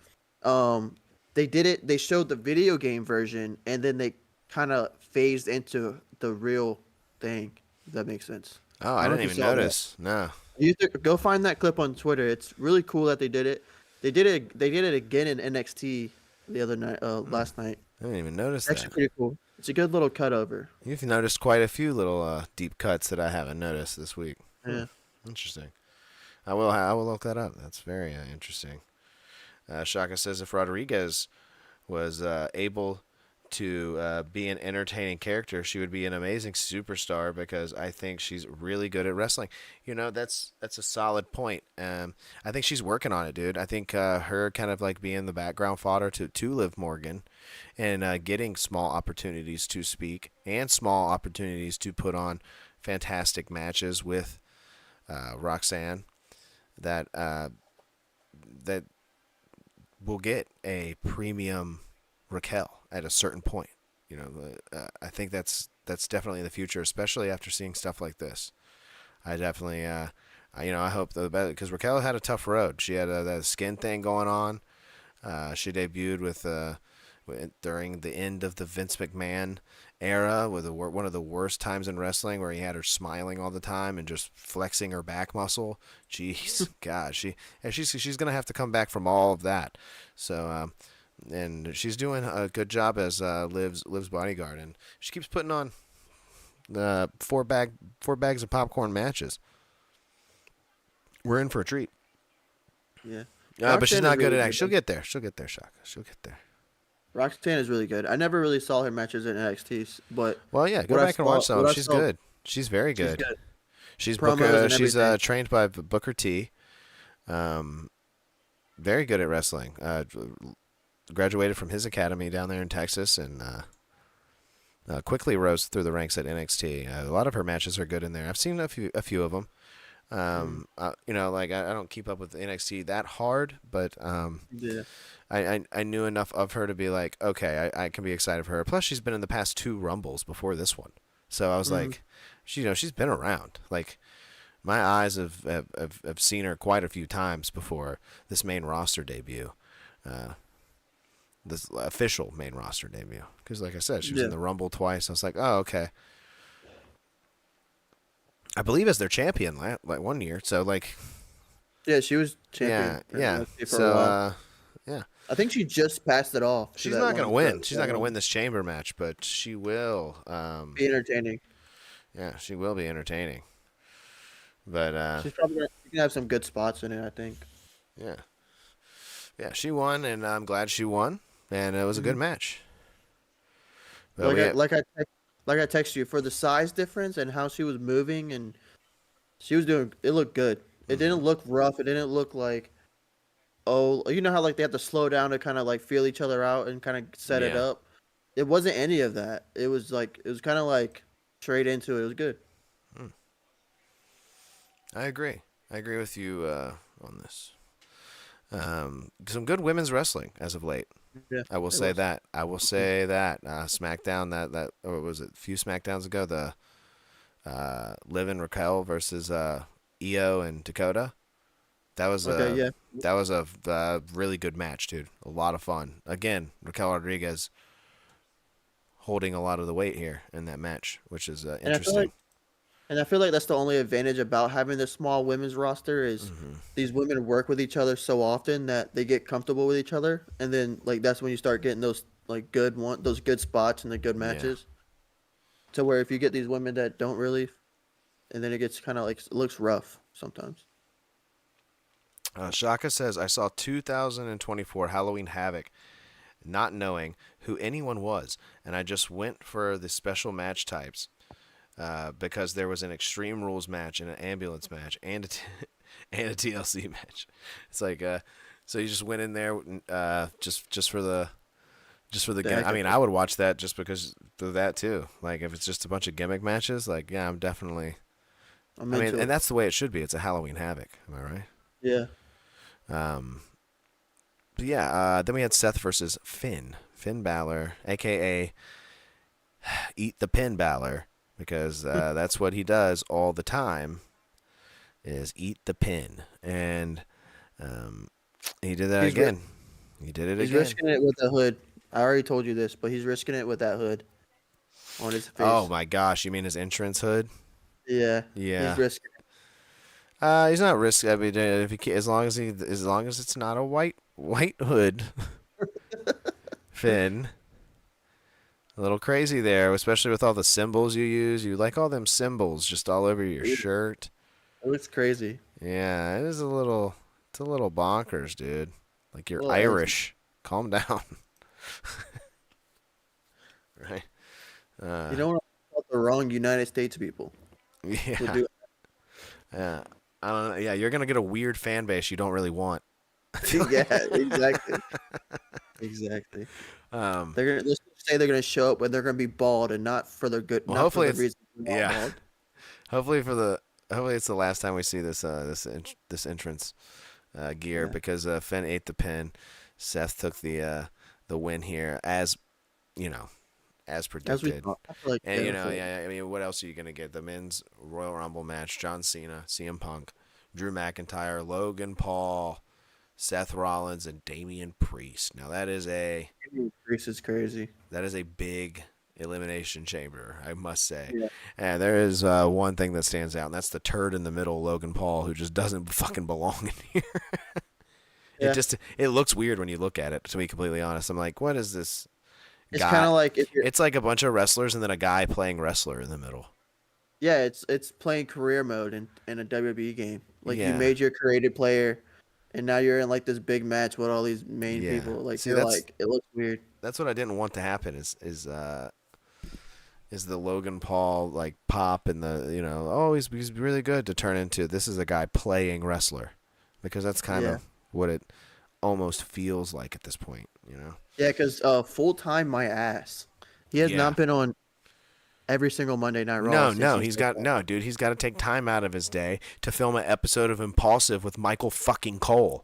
They did it. They showed the video game version, and then they kind of phased into the real thing. If that makes sense. Oh, I didn't even notice. No. Go find that clip on Twitter. It's really cool that they did it. They did it again in NXT the other night, last night. I didn't even notice that. Actually pretty cool. It's a good little cut over. You've noticed quite a few little deep cuts that I haven't noticed this week. Yeah. Interesting. I will look that up. That's very interesting. Shaka says if Rodriguez was able to be an entertaining character, she would be an amazing superstar because I think she's really good at wrestling. That's a solid point. I think she's working on it, dude. I think her kind of like being the background fodder to Liv Morgan and getting small opportunities to speak and small opportunities to put on fantastic matches with Roxanne that will get a premium Raquel at a certain point. I think that's definitely the future, especially after seeing stuff like this. I definitely, I hope the better because Raquel had a tough road. She had that skin thing going on. She debuted with during the end of the Vince McMahon era with one of the worst times in wrestling where he had her smiling all the time and just flexing her back muscle. Jeez, God, she's gonna have to come back from all of that. So, and she's doing a good job as Liv's bodyguard, and she keeps putting on the 4 bags of popcorn matches. We're in for a treat. Yeah. But she's not good at act. She'll get there. She'll get there, Shaka. She'll get there. Roxanne is really good. I never really saw her matches in NXT, but go back and watch some. She's good. She's very good. She's trained by Booker T. Very good at wrestling. Graduated from his academy down there in Texas and quickly rose through the ranks at NXT. A lot of her matches are good in there. I've seen a few of them. I don't keep up with NXT that hard, but yeah. I knew enough of her to be like, okay, I can be excited for her. Plus, she's been in the past 2 Rumbles before this one, so I was like, she's been around. Like, My eyes have seen her quite a few times before this main roster debut. This official main roster debut. Because, like I said, she was in the Rumble twice. I was like, oh, okay. I believe as their champion like 1 year. So, like... Yeah, she was champion. Yeah. For a while. Yeah. I think she just passed it off. She's not going to win. She's not going to win this chamber match, but she will... be entertaining. Yeah, she will be entertaining. But she's probably going to have some good spots in it, I think. Yeah. Yeah, she won, and I'm glad she won, and it was a good match. But like I texted you, for the size difference and how she was moving, and she was doing. It looked good. It didn't look rough. It didn't look like, oh, you know how like they have to slow down to kind of like feel each other out and kind of set it up. It wasn't any of that. It was kind of like straight into it. It was good. I agree. I agree with you on this. Some good women's wrestling as of late. Yeah, I will say that. SmackDown that or was it a few SmackDowns ago, the Liv and Raquel versus Io and Dakota. That was a really good match, dude. A lot of fun. Again, Raquel Rodriguez holding a lot of the weight here in that match, which is interesting. And I feel like that's the only advantage about having this small women's roster is these women work with each other so often that they get comfortable with each other, and then like that's when you start getting those like those good spots and the good matches. Yeah. To where if you get these women that don't really, and then it gets kind of like it looks rough sometimes. Shaka says, I saw 2024 Halloween Havoc, not knowing who anyone was, and I just went for the special match types. Because there was an Extreme Rules match and an ambulance match and a TLC match. It's like so you just went in there just for the gimmick. I mean, I would watch that just because of that too. Like if it's just a bunch of gimmick matches, like yeah, I'm definitely. I mean, and that's the way it should be. It's a Halloween Havoc. Am I right? Yeah. But yeah, then we had Seth versus Finn Balor, aka Eat the Pin Balor. Because that's what he does all the time, is eat the pin. And he did that again. He did it again. He's risking it with the hood. I already told you this, but he's risking it with that hood on his face. Oh, my gosh. You mean his entrance hood? Yeah. Yeah. He's risking it. He's not risking. I mean, as long as it's not a white hood, Finn. A little crazy there, especially with all the symbols you use. You like all them symbols just all over your shirt. It looks crazy. Yeah, it's a little bonkers, dude. Like you're Irish. Calm down. Right? You don't want to call the wrong United States people. Yeah. Yeah. I don't know. Yeah, you're gonna get a weird fan base you don't really want. Yeah, exactly. Exactly. Let's say they're gonna show up, but they're gonna be bald and not for the good. Well, hopefully for the reason bald. Hopefully it's the last time we see this entrance gear because Finn ate the pin. Seth took the win here, as you know, as predicted. And I mean, what else are you gonna get? The men's Royal Rumble match: John Cena, CM Punk, Drew McIntyre, Logan Paul, Seth Rollins, and Damian Priest. Now Damian Priest is crazy. That is a big elimination chamber, I must say. Yeah. And there is one thing that stands out, and that's the turd in the middle, Logan Paul, who just doesn't fucking belong in here. Yeah. It looks weird when you look at it, to be completely honest. I'm like, what is this? It's kind of like it's like a bunch of wrestlers and then a guy playing wrestler in the middle. Yeah, it's playing career mode in a WWE game. Like you made your created player, and now you're in like this big match with all these main people. Like it looks weird. That's what I didn't want to happen. Is the Logan Paul like pop and the he's really good to turn into this is a guy playing wrestler, because that's kind of what it almost feels like at this point. Yeah, because full time my ass. He has not been on every single Monday Night Raw. He's got to take time out of his day to film an episode of Impulsive with Michael fucking Cole.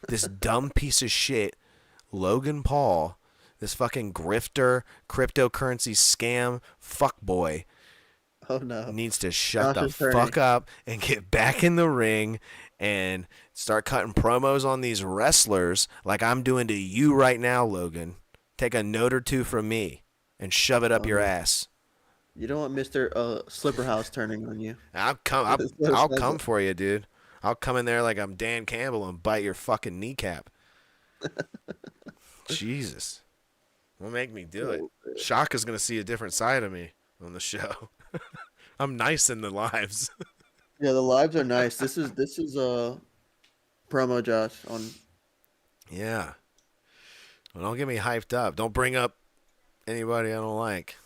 This dumb piece of shit, Logan Paul, this fucking grifter, cryptocurrency scam fuckboy, Oh no. needs to shut Josh the is turning. fuck up and get back in the ring and start cutting promos on these wrestlers like I'm doing to you right now, Logan. Take a note or two from me and shove it up your ass. You don't want Mr. Slipperhouse turning on you. I'll come. That's what it I'll says. come for you, dude. I'll come in there like I'm Dan Campbell and bite your fucking kneecap. Jesus, don't make me do it. Shaka's gonna see a different side of me on the show. I'm nice in the lives. Yeah, the lives are nice. This is promo Josh on. Yeah. Well, don't get me hyped up. Don't bring up anybody I don't like.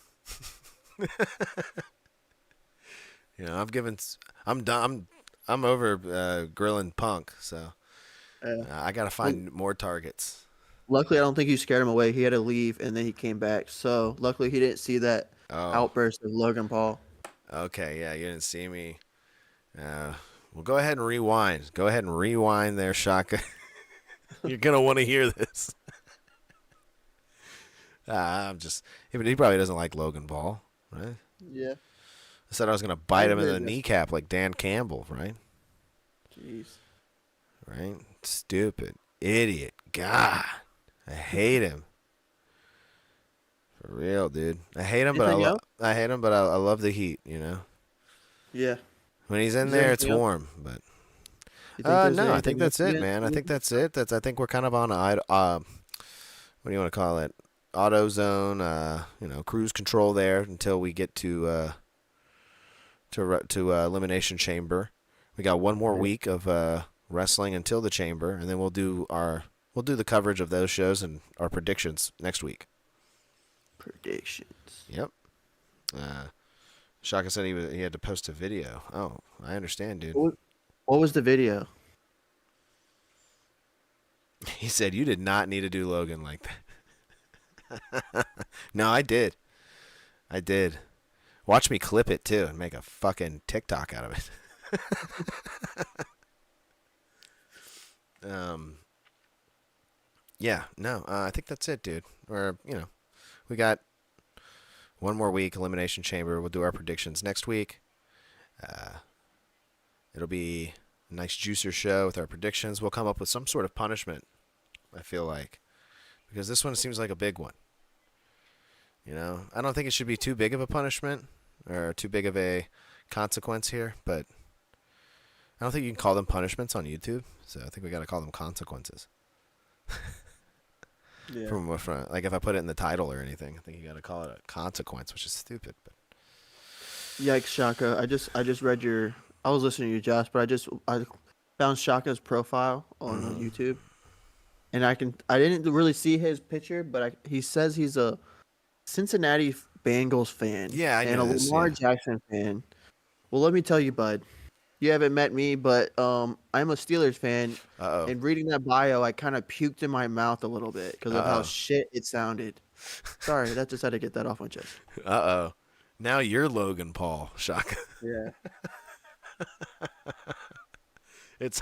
I'm done. I'm over grilling Punk, so I gotta find more targets. Luckily, I don't think you scared him away. He had to leave, and then he came back. So luckily, he didn't see that outburst of Logan Paul. Okay, yeah, you didn't see me. Well, go ahead and rewind. Go ahead and rewind there, Shaka. You're gonna want to hear this. He probably doesn't like Logan Paul, right? Yeah. I said I was gonna bite him in the kneecap like Dan Campbell, right? Jeez. Right? Stupid idiot. God, I hate him. For real, dude. I hate him, but I love the heat. You know. Yeah. When he's in there, it's warm. But no, I think that's it, man. I think that's it. I think we're kind of on what do you want to call it? Auto zone. Cruise control there until we get to Elimination Chamber. We got one more week of wrestling until the Chamber, and then we'll do the coverage of those shows and our predictions next week. Predictions. Yep. Shaka said he had to post a video. Oh, I understand, dude. What was the video? He said you did not need to do Logan like that. No, I did. Watch me clip it too and make a fucking TikTok out of it. Yeah, no, I think that's it, dude. We got one more week, Elimination Chamber. We'll do our predictions next week. It'll be a nice juicer show with our predictions. We'll come up with some sort of punishment, I feel like, because this one seems like a big one. I don't think it should be too big of a punishment or too big of a consequence here, but I don't think you can call them punishments on YouTube, so I think we got to call them consequences. Yeah. From like if I put it in the title or anything, I think you got to call it a consequence, which is stupid. But Yikes, Shaka! I just read your. I was listening to you, Josh, but I found Shaka's profile on YouTube, and I didn't really see his picture, but he says he's a Cincinnati Bengals fan. Yeah, I know and a this, Lamar yeah. Jackson fan. Well, let me tell you, bud. You haven't met me, but I'm a Steelers fan. Uh-oh. And reading that bio, I kind of puked in my mouth a little bit because of how Uh-oh. shit it sounded. Sorry, that just had to get that off my chest. Uh-oh. Now you're Logan Paul, Shaka. Yeah. It's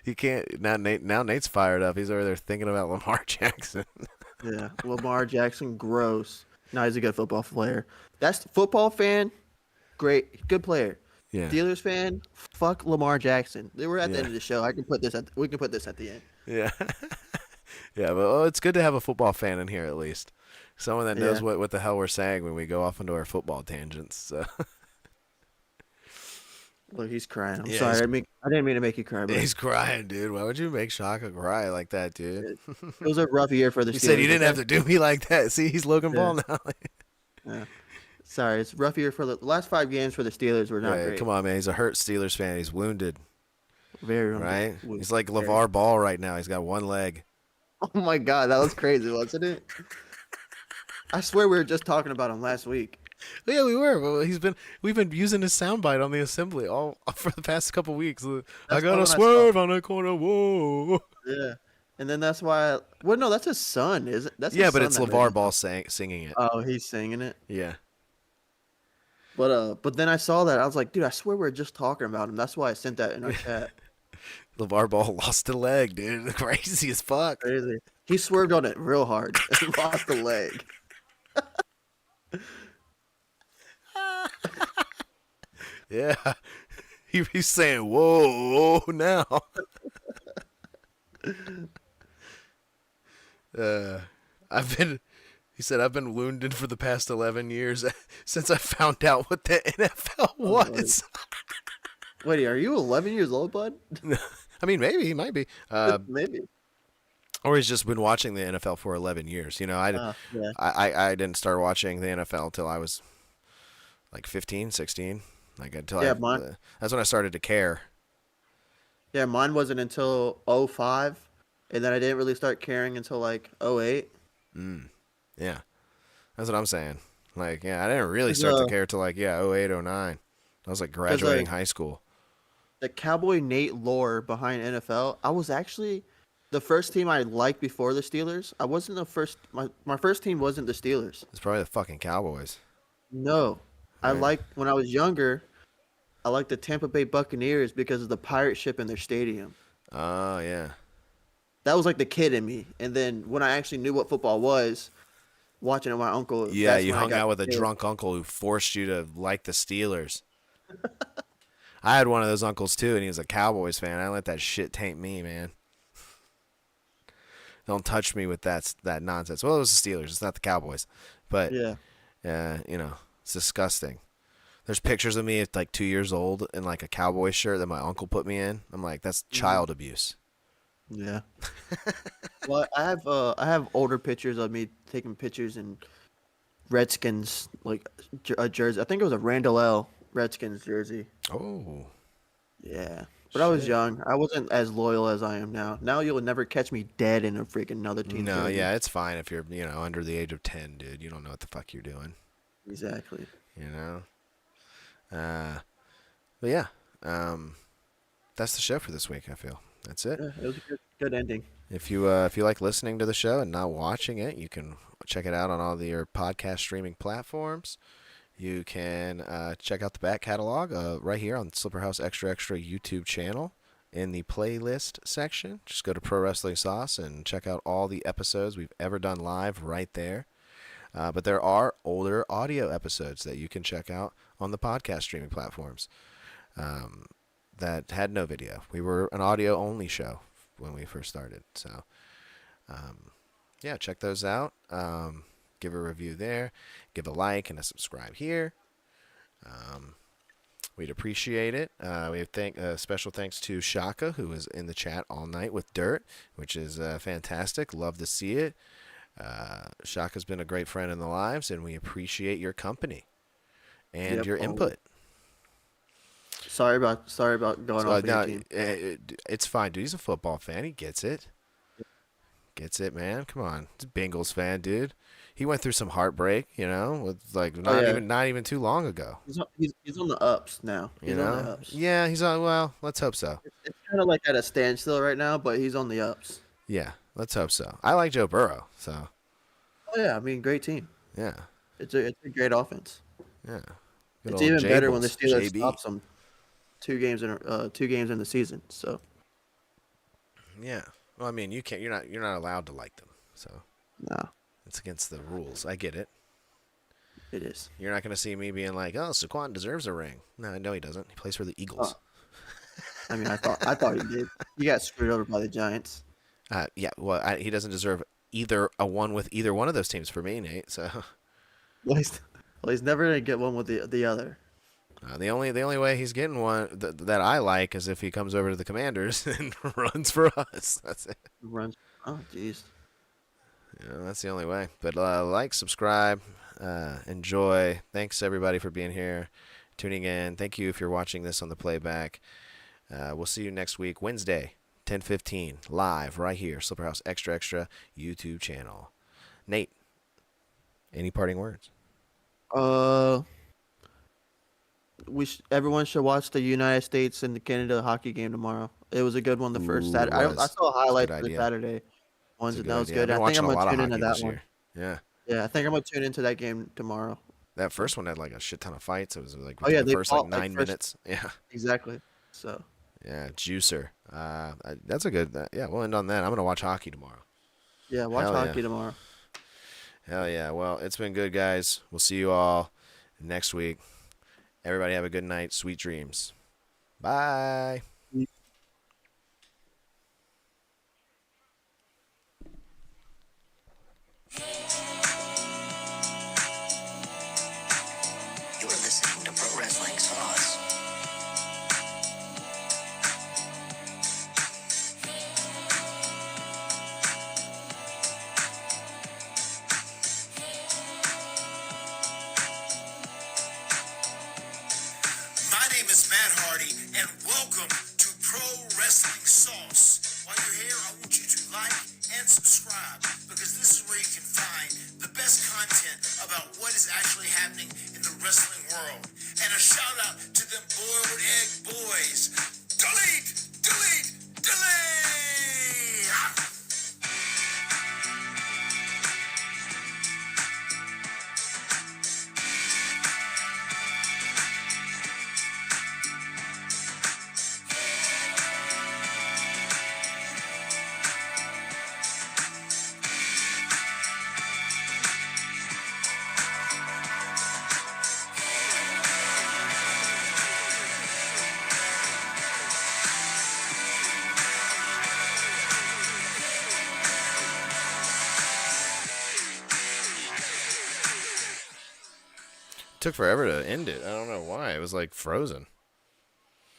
you can't now. Nate's fired up. He's over there thinking about Lamar Jackson. Yeah, Lamar Jackson, gross. No, he's a good football player. That's football fan, great, good player. Yeah. Steelers fan, fuck Lamar Jackson. We're at the Yeah. end of the show. We can put this at the end. Yeah. Yeah, but it's good to have a football fan in here at least. Someone that knows Yeah. what the hell we're saying when we go off into our football tangents. So. Look, he's crying. I'm Yeah, sorry. I didn't mean to make you cry, but He's crying, dude. Why would you make Shaka cry like that, dude? it was a rough year for the Steelers. You said you didn't have to do me like that. See, he's Logan Paul now. Yeah. Sorry, it's a rough year for the last 5 games for the Steelers were not Right, great. come on, man. He's a hurt Steelers fan. He's wounded, Very right? wounded. He's like LeVar Ball right now. He's got one leg. Oh my god, that was crazy, wasn't it? I swear we were just talking about him last week. Oh, yeah, we were. Well, we've been using his soundbite on the assembly all for the past couple weeks. I got to swerve on the corner. Whoa. Yeah. And then that's why well no, that's his son, is it? That's his Yeah, but son it's that LeVar made Ball singing it. Oh, he's singing it. Yeah. But then I saw that. I was like, dude, I swear we were just talking about him. That's why I sent that in our chat. LeVar Ball lost a leg, dude. Crazy as fuck. Crazy. He swerved on it real hard and lost a leg. Yeah. He's saying, whoa, now. Uh, he said, I've been wounded for the past 11 years since I found out what the NFL was. Wait, are you 11 years old, bud? I mean, maybe he might be. Maybe. Or he's just been watching the NFL for 11 years. You know, Yeah. I didn't start watching the NFL till I was like 15, 16. Like until Yeah, that's when I started to care. Yeah, mine wasn't until '05, and then I didn't really start caring until like '08. Yeah. That's what I'm saying. Like, yeah, I didn't really start to care till like, '08, '09. I was like graduating high school. The Cowboy Nate lore behind NFL, I was actually the first team I liked before the Steelers. I wasn't the first. My first team wasn't the Steelers. It's probably the fucking Cowboys. No, I Right. liked when I was younger. I liked the Tampa Bay Buccaneers because of the pirate ship in their stadium. Oh, yeah. That was like the kid in me. And then when I actually knew what football was, watching it with my uncle. Yeah, that's you when I hung got out with a scared. drunk uncle who forced you to like the Steelers. I had one of those uncles too, and he was a Cowboys fan. I let that shit taint me, man. Don't touch me with that nonsense. Well, it was the Steelers. It's not the Cowboys. But, Yeah. you know, it's disgusting. There's pictures of me at like 2 years old in like a Cowboy shirt that my uncle put me in. I'm like, that's child abuse. Yeah. Well, I have older pictures of me taking pictures in Redskins like a jersey. I think it was a Randall L. Redskins jersey. Oh. Yeah. But I was Shit. young. I wasn't as loyal as I am now. Now you'll never catch me dead in a freaking another team No, jersey. yeah, it's fine if you're, under the age of 10, dude. You don't know what the fuck you're doing, Exactly. you know? But yeah, that's the show for this week, I feel. That's it. Yeah, it was a good ending. If you like listening to the show and not watching it, you can check it out on all your podcast streaming platforms. You can check out the back catalog right here on Slipper House Extra Extra YouTube channel in the playlist section. Just go to Pro Wrestling Sauce and check out all the episodes we've ever done live right there. But there are older audio episodes that you can check out on the podcast streaming platforms that had no video. We were an audio-only show when we first started. So, yeah, check those out. Give a review there. Give a like and a subscribe here. We'd appreciate it. We have special thanks to Shaka, who was in the chat all night with Dirt, which is fantastic. Love to see it. Shaka's been a great friend in the lives, and we appreciate your company and your input. Sorry about going off your team. It's fine, dude. He's a football fan. He gets it. Gets it, man. Come on. He's a Bengals fan, dude. He went through some heartbreak, with like not even too long ago. He's on the ups now. He's on the ups. Yeah, he's on. Well, let's hope so. It's kind of like at a standstill right now, but he's on the ups. Yeah, let's hope so. I like Joe Burrow, so. Oh yeah, I mean, great team. Yeah. It's a great offense. Yeah. It's even better when the Steelers JB. stops them 2 games in the season. So. Yeah. Well, I mean, you're not allowed to like them, so. No. It's against the rules. I get it. It is. You're not going to see me being like, "Oh, Saquon deserves a ring." No, he doesn't. He plays for the Eagles. I mean, I thought he did. He got screwed over by the Giants. Yeah. Well, he doesn't deserve a one with either one of those teams for me, Nate. So. Well, he's never gonna get one with the other. The only way he's getting one that I like is if he comes over to the Commanders and runs for us. That's it. Runs. Oh, jeez. That's the only way. But like, subscribe, enjoy. Thanks everybody for being here, tuning in. Thank you if you're watching this on the playback. We'll see you next week, Wednesday, 10:15, live right here, Slipper House Extra Extra YouTube channel. Nate, any parting words? Everyone should watch the United States and the Canada hockey game tomorrow. It was a good one the first Saturday. I saw highlights of the Saturday ones, and that was good. I think I'm gonna tune into that one. Yeah. Yeah, I think I'm gonna tune into that game tomorrow. That first one had like a shit ton of fights. It was like they the first like fought, 9 minutes. Yeah. Exactly. So. Yeah, juicer. That's a good. Yeah, we'll end on that. I'm gonna watch hockey tomorrow. Yeah, watch hockey tomorrow. Hell yeah. Well, it's been good, guys. We'll see you all next week. Everybody have a good night. Sweet dreams. Bye. You are listening to Pro Wrestling Sauce. My name is Matt Hardy, and welcome to Pro Wrestling Sauce. While you're here, I want you to like and subscribe, because this is where you can find the best content about what is actually happening in the wrestling world. And a shout out to them boiled egg boys. Delete! Delete! Delete! Ah! Took forever to end it. I don't know why. It was like frozen.